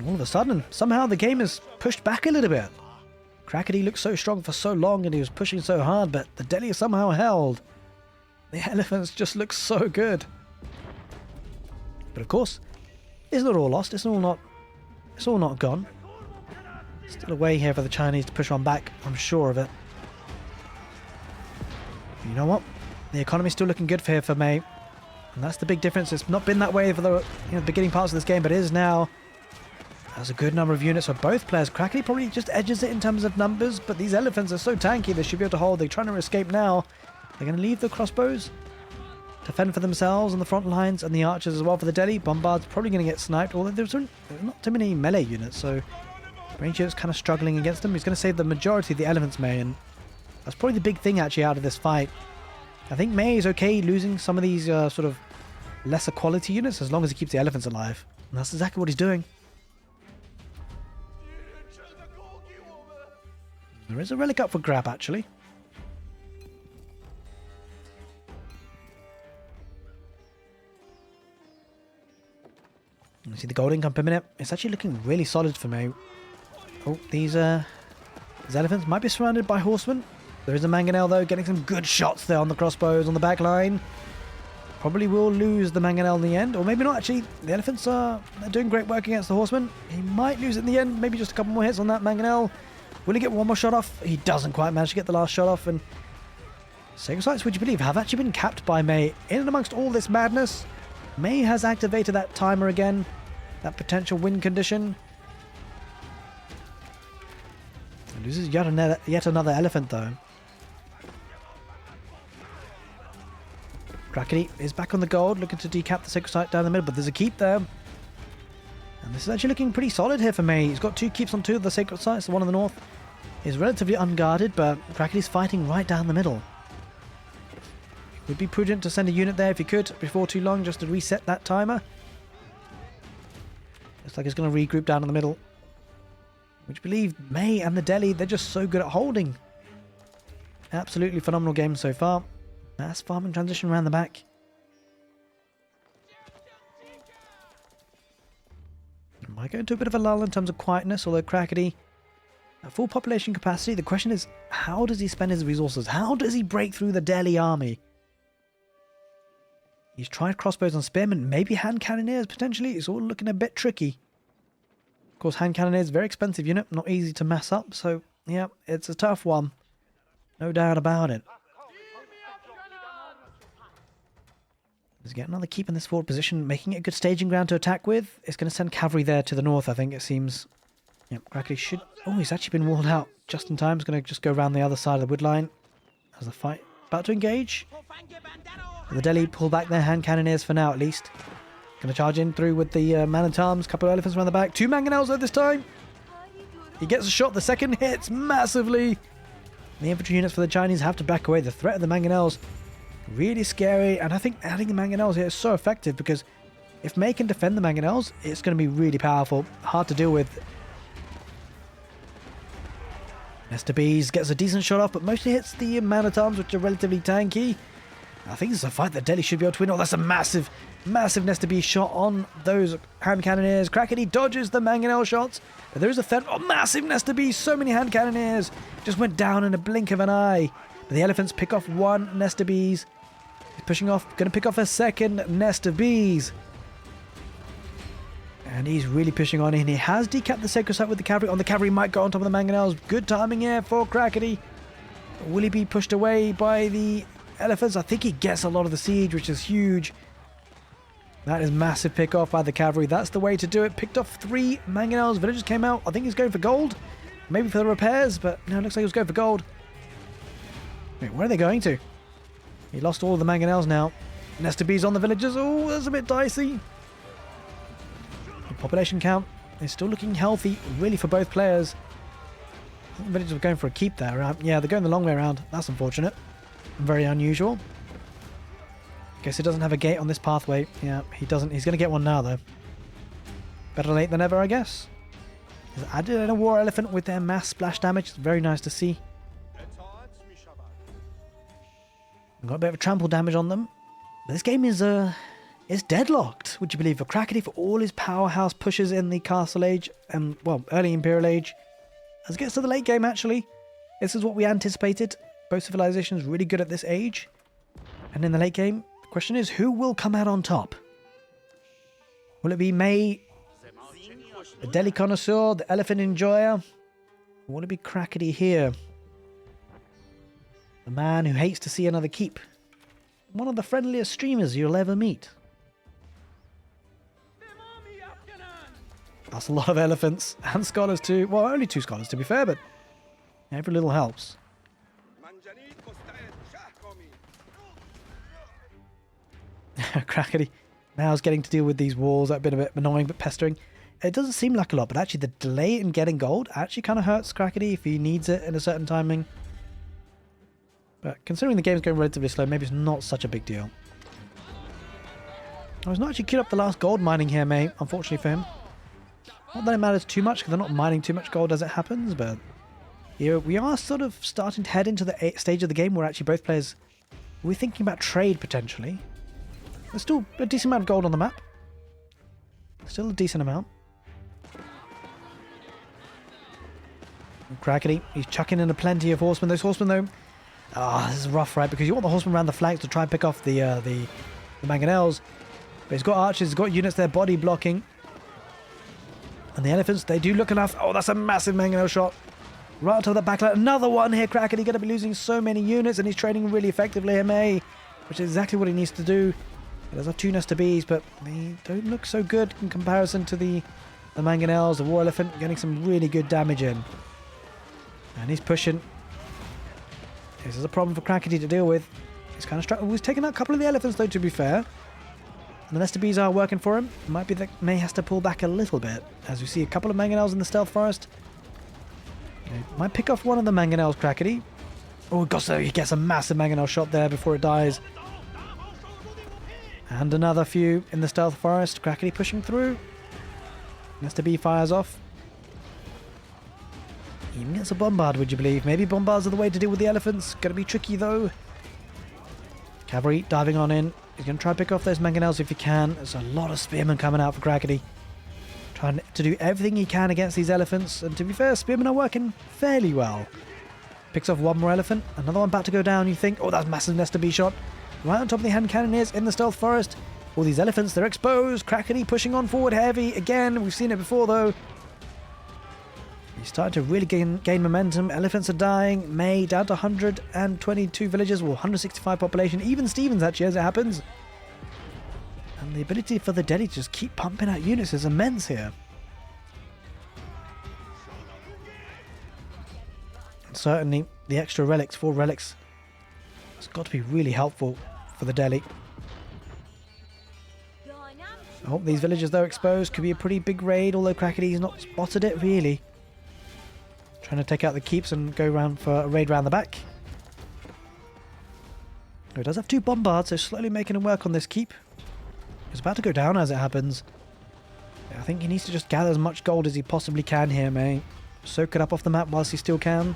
All of a sudden, somehow the game is pushed back a little bit. Crackedy looked so strong for so long and he was pushing so hard, but the Delhi somehow held. The elephants just look so good. But of course, it's not all lost. It's all not gone. Still a way here for the Chinese to push on back. I'm sure of it. But you know what? The economy's still looking good for May. And that's the big difference. It's not been that way for the beginning parts of this game, but it is now. There's a good number of units for both players. Crackedy probably just edges it in terms of numbers, but these elephants are so tanky they should be able to hold. They're trying to escape now. They're going to leave the crossbows to fend for themselves on the front lines, and the archers as well for the Delhi. Bombard's probably going to get sniped, although there's not too many melee units, so range units kind of struggling against them. He's going to save the majority of the elephants, May, and that's probably the big thing actually out of this fight. I think May is okay losing some of these sort of lesser quality units as long as he keeps the elephants alive. And that's exactly what he's doing. There is a relic up for grab, actually. You see the gold income per minute. It's actually looking really solid for me. Oh, these elephants might be surrounded by horsemen. There is a mangonel, though, getting some good shots there on the crossbows on the back line. Probably will lose the mangonel in the end, or maybe not, actually. The elephants they're doing great work against the horsemen. He might lose it in the end. Maybe just a couple more hits on that mangonel. Will he get one more shot off? He doesn't quite manage to get the last shot off. And Sacred Sites, would you believe, have actually been capped by May. In and amongst all this madness, May has activated that timer again. That potential win condition. He loses yet another elephant, though. Crackedy is back on the gold, looking to decap the Sacred Site down the middle, but there's a keep there. And this is actually looking pretty solid here for May. He's got two keeps on two of the Sacred Sites. The one in the north is relatively unguarded, but Crackedy's fighting right down the middle. It would be prudent to send a unit there if he could before too long, just to reset that timer. Looks like he's going to regroup down in the middle. Would you believe May and the Delhi, they're just so good at holding. Absolutely phenomenal game so far. Mass farming transition around the back. Might go into a bit of a lull in terms of quietness, although Crackedy at full population capacity. The question is, how does he spend his resources? How does he break through the Delhi army? He's tried crossbows and spearmen, maybe hand cannoneers potentially. It's all looking a bit tricky. Of course, hand cannoneers, very expensive unit, not easy to mass up, so yeah, it's a tough one. No doubt about it. Let's get another keep in this forward position, making it a good staging ground to attack with. It's going to send cavalry there to the north, I think, it seems. Yep, Crackedy should... Oh, he's actually been walled out just in time. He's going to just go around the other side of the wood line as the fight about to engage. The Delhi pull back their hand cannoneers for now, at least. Going to charge in through with the man-at-arms. Couple of elephants around the back. Two mangonels though this time. He gets a shot. The second hits massively. The infantry units for the Chinese have to back away. The threat of the mangonels really scary, and I think adding the mangonels here is so effective because if May can defend the mangonels, it's going to be really powerful. Hard to deal with. Mr. Bees gets a decent shot off, but mostly hits the man-at-arms, which are relatively tanky. I think this is a fight that Delhi should be able to win. Oh, that's a massive Nesta Bee shot on those hand cannoneers. Crackedy dodges the mangonel shots, but there is a third. Oh, massive Nesta Bee. So many hand cannoneers just went down in a blink of an eye. But the elephants pick off one Nesta Bees. He's pushing off, going to pick off a second nest of bees. And he's really pushing on in. He has decapped the Sacred Site with the cavalry. On the cavalry might go on top of the mangonels. Good timing here for Crackedy. Will he be pushed away by the elephants? I think he gets a lot of the siege, which is huge. That is massive pick off by the cavalry. That's the way to do it. Picked off 3 mangonels. Villagers came out. I think he's going for gold. maybe for the repairs, but no, it looks like he was going for gold. Wait, where are they going to? He lost all of the mangonels now. Nest of bees on the villagers. Oh, that's a bit dicey. The population count is still looking healthy, really, for both players. I think the villagers were going for a keep there. Yeah, they're going the long way around. That's unfortunate. Very unusual. Guess he doesn't have a gate on this pathway. Yeah, he doesn't. He's going to get one now, though. Better late than ever, I guess. He's added in a war elephant with their mass splash damage. It's very nice to see. Got a bit of trample damage on them. But this game is it's deadlocked, would you believe, for Crackedy, for all his powerhouse pushes in the Castle Age and, well, early Imperial Age. As it gets to the late game, actually, this is what we anticipated. Both civilizations really good at this age. And in the late game, the question is, who will come out on top? Will it be May, the Deli Connoisseur, the Elephant Enjoyer? Or will it be crackedyhere, the man who hates to see another keep? One of the friendliest streamers you'll ever meet. That's a lot of elephants and scholars too. Well, only 2 scholars to be fair, but every little helps. Crackedy now is getting to deal with these walls that have been a bit annoying but pestering. It doesn't seem like a lot, but actually the delay in getting gold actually kind of hurts Crackedy if he needs it in a certain timing. But considering the game's going relatively slow, maybe it's not such a big deal. I was not actually queued up the last gold mining here, mate, unfortunately for him. Not that it matters too much, because they're not mining too much gold as it happens, but you know, we are sort of starting to head into the stage of the game where actually both players, we're thinking about trade potentially. There's still a decent amount of gold on the map. Still a decent amount. And Crackedy, he's chucking in a plenty of horsemen. Those horsemen though, this is rough, right? Because you want the horsemen around the flanks to try and pick off the mangonels. But he's got archers, he's got units there body blocking. And the elephants, they do look enough. Oh, that's a massive mangonel shot. Right onto the backline. Another one here, Crackedy. Going to be losing so many units, and he's trading really effectively here, May, which is exactly what he needs to do. There's our 2 nest of bees, but they don't look so good in comparison to the mangonels. The war elephant getting some really good damage in. And he's pushing. This is a problem for Crackedy to deal with. He's kind of struggling. He's taking out a couple of the elephants, though, to be fair. And the nest of bees are working for him. It might be that May has to pull back a little bit, as we see a couple of mangonels in the stealth forest. Might pick off one of the mangonels, Crackedy. Oh, he gets a massive mangonel shot there before it dies. And another few in the stealth forest. Crackedy pushing through. Nest of bee fires off. Even gets a bombard, would you believe? Maybe bombards are the way to deal with the elephants. Gonna be tricky though. Cavalry diving on in. He's gonna try and pick off those mangonels if he can. There's a lot of spearmen coming out for Crackedy. Trying to do everything he can against these elephants. And to be fair, spearmen are working fairly well. Picks off one more elephant. Another one about to go down, you think. Oh, that's massive nest of bee shot. Right on top of the hand cannoneers in the stealth forest. All these elephants, they're exposed. Crackedy pushing on forward heavy. Again, we've seen it before though. He's starting to really gain momentum. Elephants are dying. May down to 122 villagers, well, 165 population. Even Stevens, actually, as it happens. And the ability for the Delhi to just keep pumping out units is immense here. And certainly, the extra relics, 4 relics, it's got to be really helpful for the Delhi. Oh, these villagers, though, exposed. Could be a pretty big raid, although Crackedy's not spotted it, really. Trying to take out the keeps and go around for a raid around the back. He does have 2 bombards, so slowly making him work on this keep. He's about to go down as it happens. I think he needs to just gather as much gold as he possibly can here, mate. Soak it up off the map whilst he still can.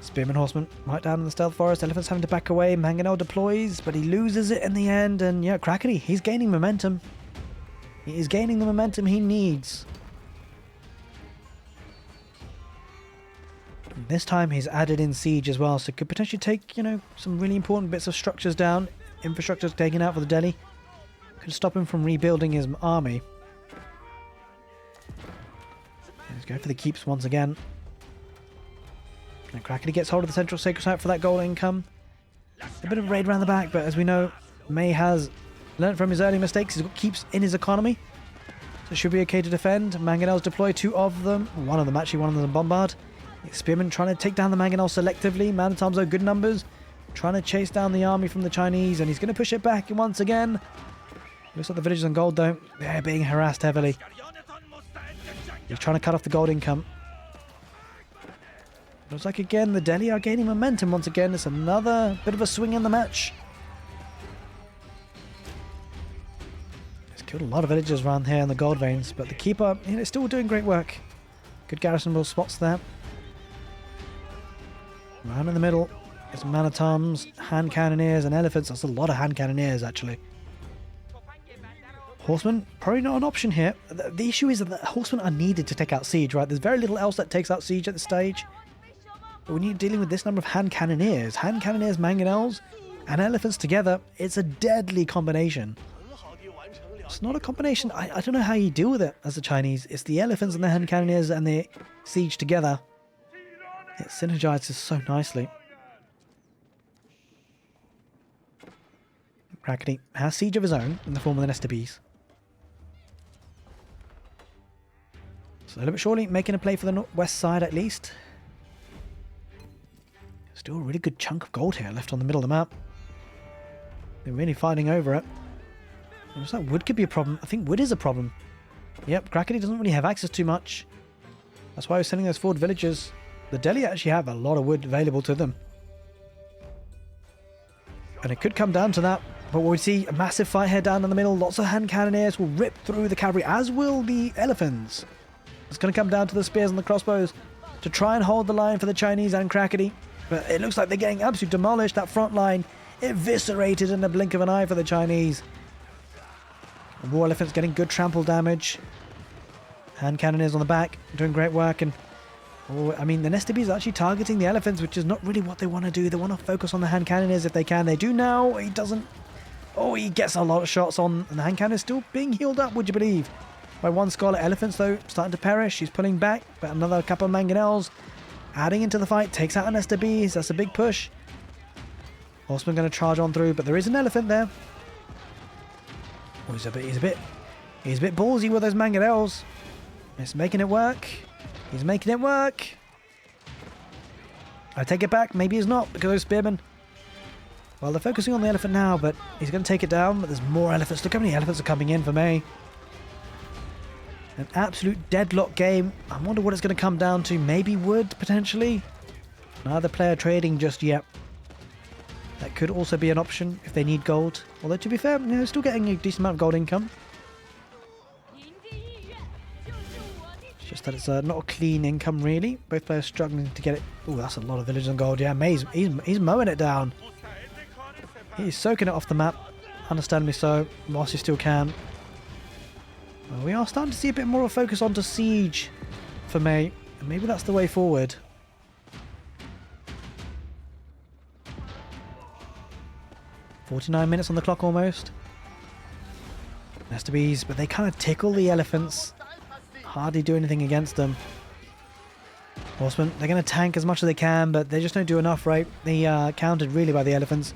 Spearman horseman right down in the stealth forest. Elephant's having to back away. Mangonel deploys, but he loses it in the end. And yeah, Crackedy, he's gaining momentum. He is gaining the momentum he needs. And this time he's added in siege as well, so could potentially take, you know, some really important bits of structures down. Infrastructure's taken out for the Delhi. Could stop him from rebuilding his army. Let's go for the keeps once again. And Crackedy gets hold of the central sacred site for that gold income. A bit of a raid around the back, but as we know, May has learned from his early mistakes. He's got keeps in his economy. It should be okay to defend. Mangonels deploy 2 of them. One of them bombard. Spearmen trying to take down the Mangonels selectively. Man-at-arms are good numbers. Trying to chase down the army from the Chinese, and he's going to push it back once again. Looks like the villagers on gold, though. They're being harassed heavily. He's trying to cut off the gold income. Looks like, again, the Delhi are gaining momentum once again. It's another bit of a swing in the match. He's killed a lot of villagers around here in the gold veins, but the keeper, is still doing great work. Good garrison spots there. Around in the middle. There's man-at-arms, hand cannoneers, and elephants. That's a lot of hand cannoneers, actually. Horsemen, probably not an option here. The issue is that the horsemen are needed to take out siege, right? There's very little else that takes out siege at this stage. But when you're dealing with this number of hand cannoneers, mangonels, and elephants together, it's a deadly combination. It's not a combination. I don't know how you deal with it as the Chinese. It's the elephants and the hand cannoneers and the siege together. It synergizes so nicely. Crackedy has siege of his own in the form of the Nesta Bees. Slowly but surely making a play for the west side at least. Still a really good chunk of gold here left on the middle of the map. They're really fighting over it. Looks like wood could be a problem. I think wood is a problem. Yep, Crackedy doesn't really have access to much. That's why I was sending those forward villagers. The Delhi actually have a lot of wood available to them. And it could come down to that. But we see a massive fight here down in the middle. Lots of hand cannoneers will rip through the cavalry, as will the elephants. It's going to come down to the spears and the crossbows to try and hold the line for the Chinese and Crackedy. But it looks like they're getting absolutely demolished. That front line eviscerated in the blink of an eye for the Chinese. The war elephants getting good trample damage. Hand cannoneers on the back doing great work. And I mean, the Nesta Bees are actually targeting the elephants, which is not really what they want to do. They want to focus on the hand cannoneers if they can. They do now. He doesn't. Oh, he gets a lot of shots on, and the hand cannon is still being healed up, would you believe? By one Scarlet Elephants, though, starting to perish. He's pulling back, but another couple of Mangonels adding into the fight. Takes out an Nesta Bees. That's a big push. Horseman going to charge on through, but there is an elephant there. Oh, he's a bit ballsy with those Mangonels. He's making it work. He's making it work. I take it back. Maybe he's not because of those spearmen. Well, they're focusing on the elephant now, but he's going to take it down. But there's more elephants. Look how many elephants are coming in for May. An absolute deadlock game. I wonder what it's going to come down to. Maybe wood, potentially. Neither player trading just yet. That could also be an option if they need gold. Although, to be fair, still getting a decent amount of gold income. It's just that it's not a clean income, really. Both players struggling to get it. Oh, that's a lot of villagers on gold. Yeah, May's he's mowing it down. He's soaking it off the map, understandably so, whilst he still can. Well, we are starting to see a bit more of a focus onto siege for May, and maybe that's the way forward. "49 minutes on the clock almost. Nesta Bees, but they kind of tickle the elephants. Hardly do anything against them. Horsemen, they're going to tank as much as they can, but they just don't do enough, right? They countered really by the elephants.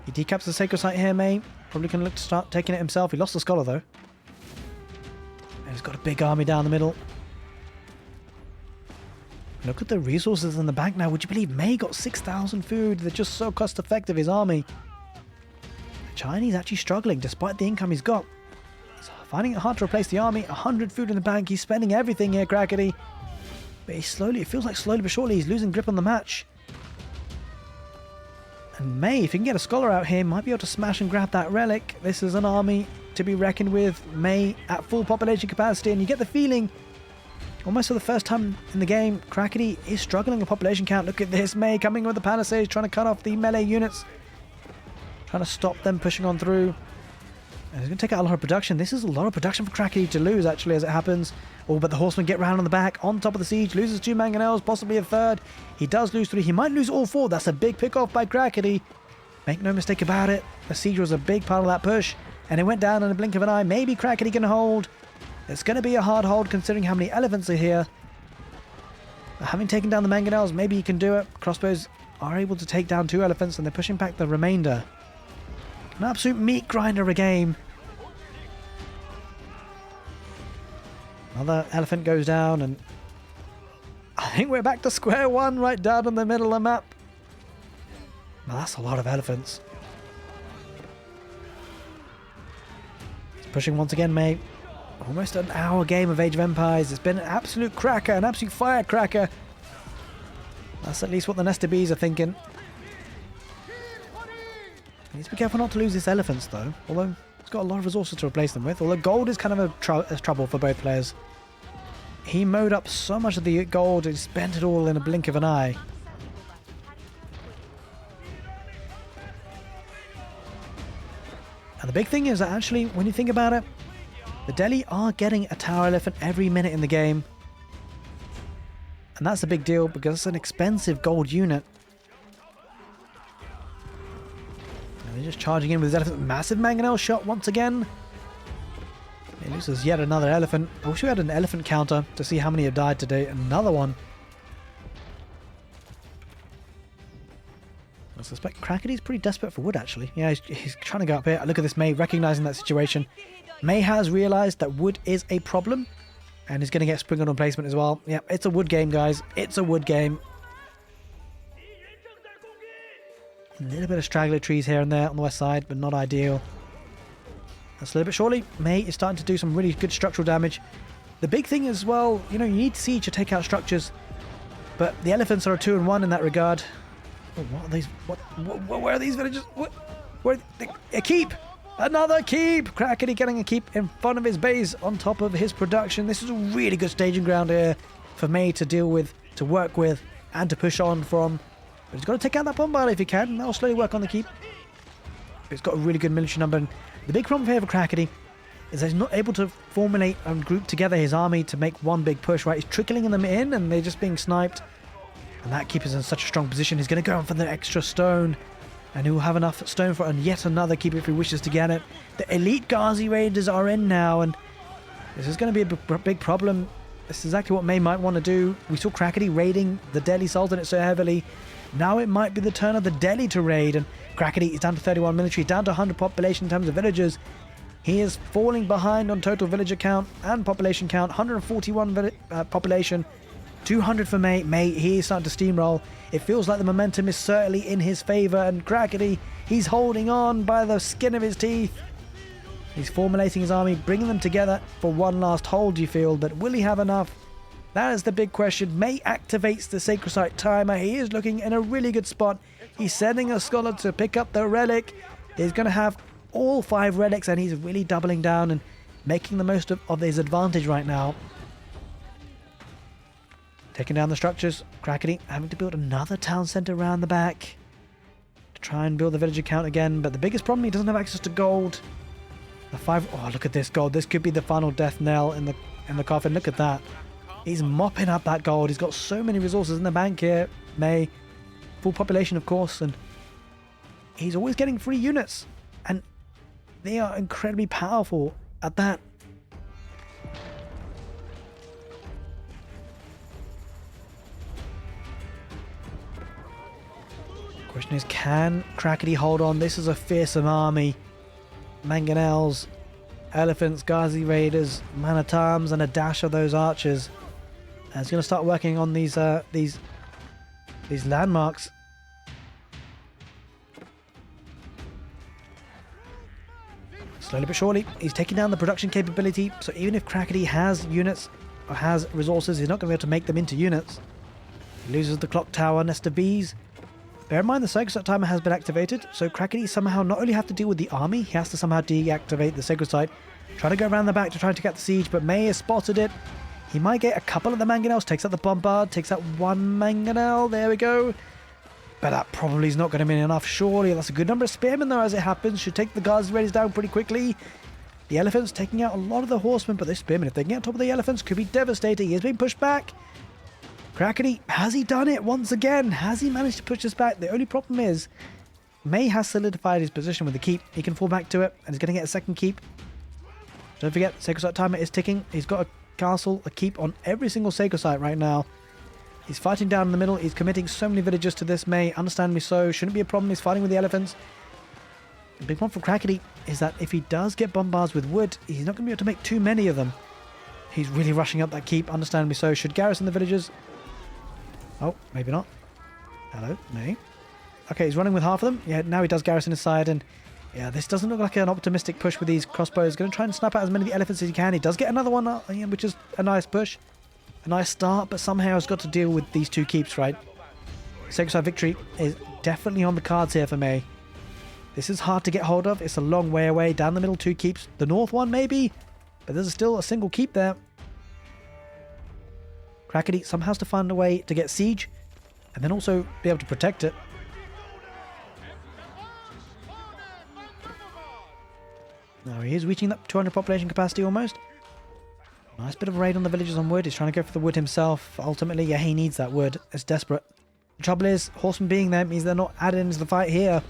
He decaps the sacred site here, May. Probably going to look to start taking it himself. He lost the scholar, though. And he's got a big army down the middle. Look at the resources in the bank now. Would you believe May got 6,000 food? They're just so cost-effective, his army. The Chinese actually struggling, despite the income he's got. He's finding it hard to replace the army. 100 food in the bank. He's spending everything here, Crackedy. But it feels like slowly but surely, he's losing grip on the match. And May, if he can get a scholar out here, might be able to smash and grab that relic. This is an army to be reckoned with. May at full population capacity, and you get the feeling, almost for the first time in the game, Crackedy is struggling with population count. Look at this, May coming with the palisades, trying to cut off the melee units, trying to stop them pushing on through. And he's going to take out a lot of production. This is a lot of production for Crackedy to lose, actually, as it happens. Oh, but the horsemen get round on the back, on top of the siege, loses 2 mangonels, possibly a third. He does lose 3. He might lose all 4. That's a big pick-off by Crackedy. Make no mistake about it. The siege was a big part of that push, and it went down in a blink of an eye. Maybe Crackedy can hold. It's going to be a hard hold considering how many elephants are here. Having taken down the mangonels, maybe he can do it. Crossbows are able to take down 2 elephants, and they're pushing back the remainder. An absolute meat grinder of a game. Another elephant goes down, and I think we're back to square one right down in the middle of the map. Now that's a lot of elephants. He's pushing once again, mate. Almost an hour game of Age of Empires. It's been an absolute cracker, an absolute firecracker. That's at least what the Nesta Bees are thinking. He needs to be careful not to lose his elephants, though. Although he's got a lot of resources to replace them with. Although gold is kind of a trouble for both players. He mowed up so much of the gold, he spent it all in a blink of an eye. And the big thing is that actually, when you think about it, the Delhi are getting a tower elephant every minute in the game. And that's a big deal because it's an expensive gold unit. And they're just charging in with his elephant. Massive mangonel shot once again. He loses yet another elephant. I wish we had an elephant counter to see how many have died today. Another one. I suspect Crackedy's pretty desperate for wood, actually. Yeah, he's trying to go up here. Look at this May, recognizing that situation. May has realized that wood is a problem. And he's going to get sprinkled on placement as well. Yeah, it's a wood game, guys. It's a wood game. A little bit of straggler trees here and there on the west side, but not ideal. That's a little bit surely. May is starting to do some really good structural damage. The big thing as well, you know, you need siege to take out structures. But the elephants are a 2-in-1 in that regard. Oh, what are these? Where are these villages? Where? A keep! Another keep! Crackedy getting a keep in front of his base on top of his production. This is a really good staging ground here for May to deal with, to work with, and to push on from. But he's got to take out that bombard if he can, and that'll slowly work on the keep. But he's got a really good military number. And the big problem here for Crackedy is that he's not able to formulate and group together his army to make one big push, right? He's trickling them in, and they're just being sniped. And that keep is in such a strong position. He's going to go on for the extra stone. And he will have enough stone for yet another keep if he wishes to get it. The elite Ghazi Raiders are in now, and this is going to be a big problem. This is exactly what May might want to do. We saw Crackedy raiding the Delhi Sultanate so heavily. Now it might be the turn of the Delhi to raid, and Crackedy is down to 31 military, down to 100 population in terms of villagers. He is falling behind on total villager count and population count. 141 population, 200 for May. May, he is starting to steamroll. It feels like the momentum is certainly in his favour, and Crackedy, he's holding on by the skin of his teeth. He's formulating his army, bringing them together for one last hold, you feel, but will he have enough? That is the big question. May activates the Sacred Site timer. He is looking in a really good spot. He's sending a scholar to pick up the relic. He's going to have all 5 relics, and he's really doubling down and making the most of his advantage right now. Taking down the structures. Crackedy having to build another town centre around the back to try and build the villager count again. But the biggest problem, he doesn't have access to gold. The 5... Oh, look at this gold. This could be the final death knell in the coffin. Look at that. He's mopping up that gold. He's got so many resources in the bank here. May. Full population, of course. And he's always getting free units. And they are incredibly powerful at that. Question is, can Crackedy hold on? This is a fearsome army. Mangonels, elephants, Ghazi Raiders, man-at-arms, and a dash of those archers. And it's going to start working on these landmarks. Slowly but surely, he's taking down the production capability. So even if Crackedy has units or has resources, he's not going to be able to make them into units. He loses the clock tower, nest of bees. Bear in mind the Sacred Site timer has been activated, so Crackedy somehow not only have to deal with the army, he has to somehow deactivate the Sacred Site. Trying to go around the back to try to get the siege, but May has spotted it. He might get a couple of the mangonels, takes out the bombard, takes out one mangonel, there we go. But that probably is not going to be enough, surely. That's a good number of spearmen though, as it happens. Should take the Ghazi Raiders down pretty quickly. The elephants taking out a lot of the horsemen, but this spearmen, if they can get on top of the elephants, could be devastating. He is being pushed back. Crackedy, has he done it once again? Has he managed to push us back? The only problem is, May has solidified his position with the keep. He can fall back to it, and he's going to get a second keep. Don't forget, Sacred Site timer is ticking. He's got a castle, a keep on every single Sacred Site right now. He's fighting down in the middle. He's committing so many villagers to this, May. Understand me so. Shouldn't be a problem. He's fighting with the elephants. The big one for Crackedy is that if he does get bombards with wood, he's not going to be able to make too many of them. He's really rushing up that keep, understandably so. Should garrison the villagers. Oh, maybe not. Hello, me. Okay, he's running with half of them. Yeah, now he does garrison his side, and yeah, this doesn't look like an optimistic push with these crossbows. Going to try and snap out as many of the elephants as he can. He does get another one, which is a nice push. A nice start, but somehow has got to deal with these two keeps, right? Sacred Side victory is definitely on the cards here for me. This is hard to get hold of. It's a long way away. Down the middle, two keeps. The north one, maybe? But there's still a single keep there. Crackedy somehow has to find a way to get siege and then also be able to protect it. Now he is reaching that 200 population capacity almost. Nice bit of raid on the villagers on wood. He's trying to go for the wood himself. Ultimately, yeah, he needs that wood. It's desperate. The trouble is, horsemen being there means they're not added into the fight here.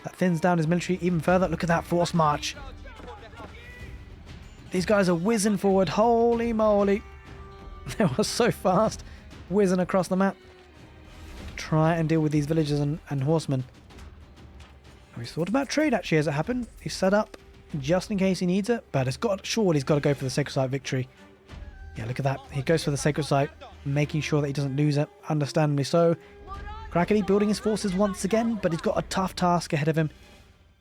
That thins down his military even further. Look at that force march. These guys are whizzing forward. Holy moly. They were so fast. Whizzing across the map. To try and deal with these villagers and horsemen. He's thought about trade actually as it happened. He's set up just in case he needs it. But surely he's got to go for the Sacred Site victory. Yeah, look at that. He goes for the Sacred Site, making sure that he doesn't lose it. Understandably so. Crackedy building his forces once again, but he's got a tough task ahead of him.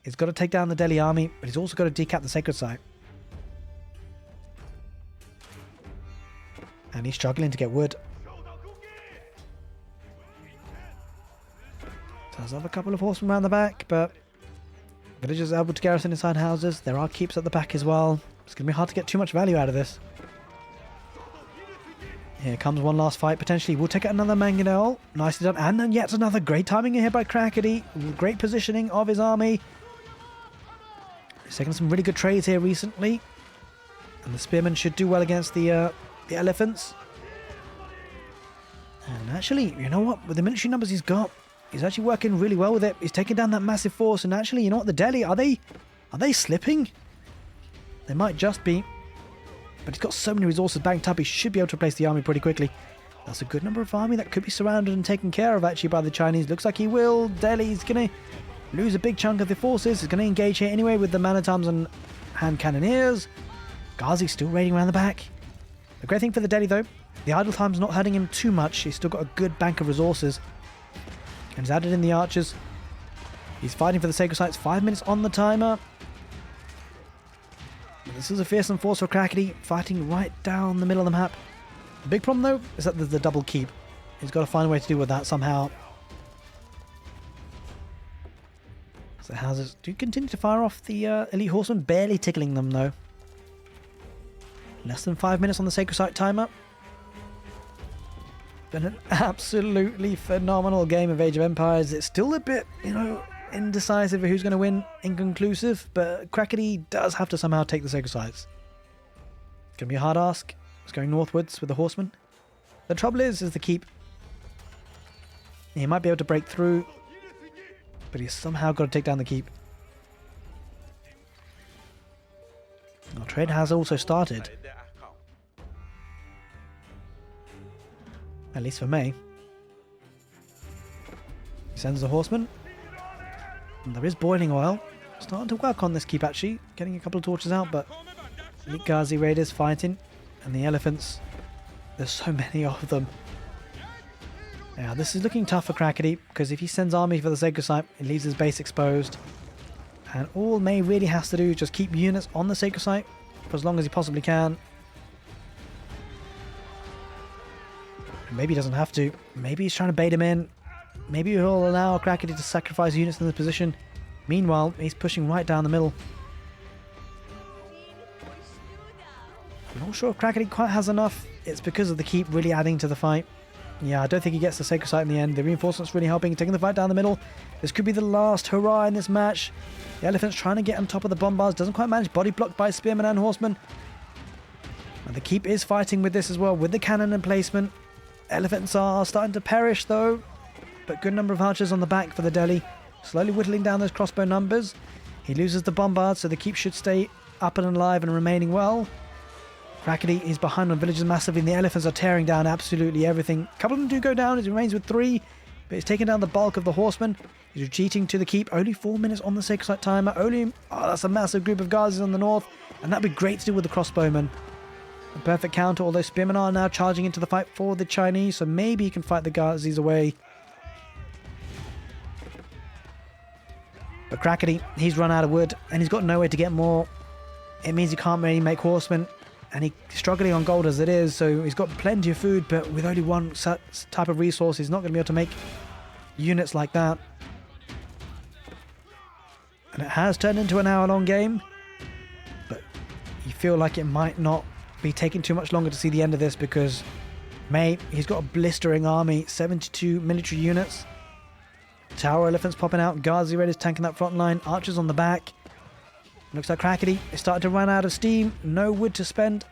He's got to take down the Delhi army, but he's also got to decap the Sacred Site. And he's struggling to get wood. Does have a couple of horsemen around the back, but villagers are able to garrison inside houses. There are keeps at the back as well. It's going to be hard to get too much value out of this. Here comes one last fight, potentially. We'll take out another mangonel. Nicely done. And then yet another great timing here by Crackedy. Great positioning of his army. He's taken some really good trades here recently. And the spearmen should do well against the elephants. And actually, you know what? With the military numbers he's got, he's actually working really well with it. He's taking down that massive force. And actually, you know what? The Delhi, are they slipping? They might just be. But he's got so many resources banked up, he should be able to replace the army pretty quickly. That's a good number of army that could be surrounded and taken care of actually by the Chinese. Looks like he will. Delhi's going to lose a big chunk of the forces. He's going to engage here anyway with the man-at-arms and hand cannoneers. Ghazi's still raiding around the back. The great thing for the Delhi though, the idle time's not hurting him too much. He's still got a good bank of resources. And he's added in the archers. He's fighting for the sacred sites. 5 minutes on the timer. This is a fearsome force for Crackedy, fighting right down the middle of the map. The big problem though is that there's the double keep. He's got to find a way to deal with that somehow. So the houses do continue to fire off the elite horsemen, barely tickling them though. Less than 5 minutes on the sacred site timer. Been an absolutely phenomenal game of Age of Empires. It's still a bit, indecisive of who's going to win, inconclusive, but Crackedy does have to somehow take the sacred sites. It's going to be a hard ask. It's going northwards with the horsemen. The trouble is the keep. He might be able to break through, but he's somehow got to take down the keep. Our trade has also started. At least for me. He sends the horsemen. And there is boiling oil. Starting to work on this keep actually. Getting a couple of torches out, but elite Ghazi raiders fighting. And the elephants. There's so many of them. Yeah, this is looking tough for Crackedy, because if he sends army for the sacred site, it leaves his base exposed. And all May really has to do is just keep units on the sacred site for as long as he possibly can. Maybe he doesn't have to. Maybe he's trying to bait him in. Maybe he'll allow Crackedy to sacrifice units in this position. Meanwhile, he's pushing right down the middle. I'm not sure if Crackedy quite has enough. It's because of the keep really adding to the fight. Yeah, I don't think he gets the sacred site in the end. The reinforcements really helping, taking the fight down the middle. This could be the last hurrah in this match. The elephant's trying to get on top of the bombards. Doesn't quite manage. Body blocked by spearmen and horsemen. And the keep is fighting with this as well, with the cannon emplacement. Elephants are starting to perish though. But good number of archers on the back for the Delhi. Slowly whittling down those crossbow numbers. He loses the bombard, so the keep should stay up and alive and remaining well. Crackedy is behind on villagers massively, and the elephants are tearing down absolutely everything. A couple of them do go down. He remains with 3, but he's taking down the bulk of the horsemen. He's retreating to the keep. Only 4 minutes on the sacred site timer. That's a massive group of Ghazis on the north, and that'd be great to do with the crossbowmen. A perfect counter, although Spearmen are now charging into the fight for the Chinese, so maybe he can fight the Ghazis away. But Crackedy, he's run out of wood, and he's got nowhere to get more. It means he can't really make horsemen, and he's struggling on gold as it is, so he's got plenty of food, but with only one type of resource, he's not going to be able to make units like that. And it has turned into an hour-long game, but you feel like it might not be taking too much longer to see the end of this, because May, he's got a blistering army, 72 military units. Tower elephants popping out, Ghazi raiders tanking that front line, archers on the back. Looks like Crackedy is starting to run out of steam, no wood to spend.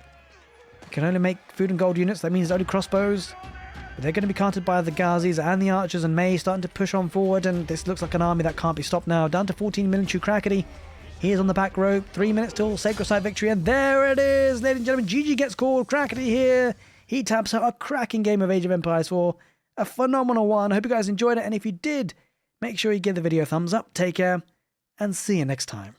Can only make food and gold units, that means only crossbows. But they're going to be countered by the Ghazis and the archers, and May starting to push on forward, and this looks like an army that can't be stopped now. Down to 14 military Crackedy. He is on the back row, 3 minutes till sacred site victory, and there it is, ladies and gentlemen. GG gets called, Crackedy here. He taps out a cracking game of Age of Empires 4. A phenomenal one. I hope you guys enjoyed it, and if you did, make sure you give the video a thumbs up. Take care, and see you next time.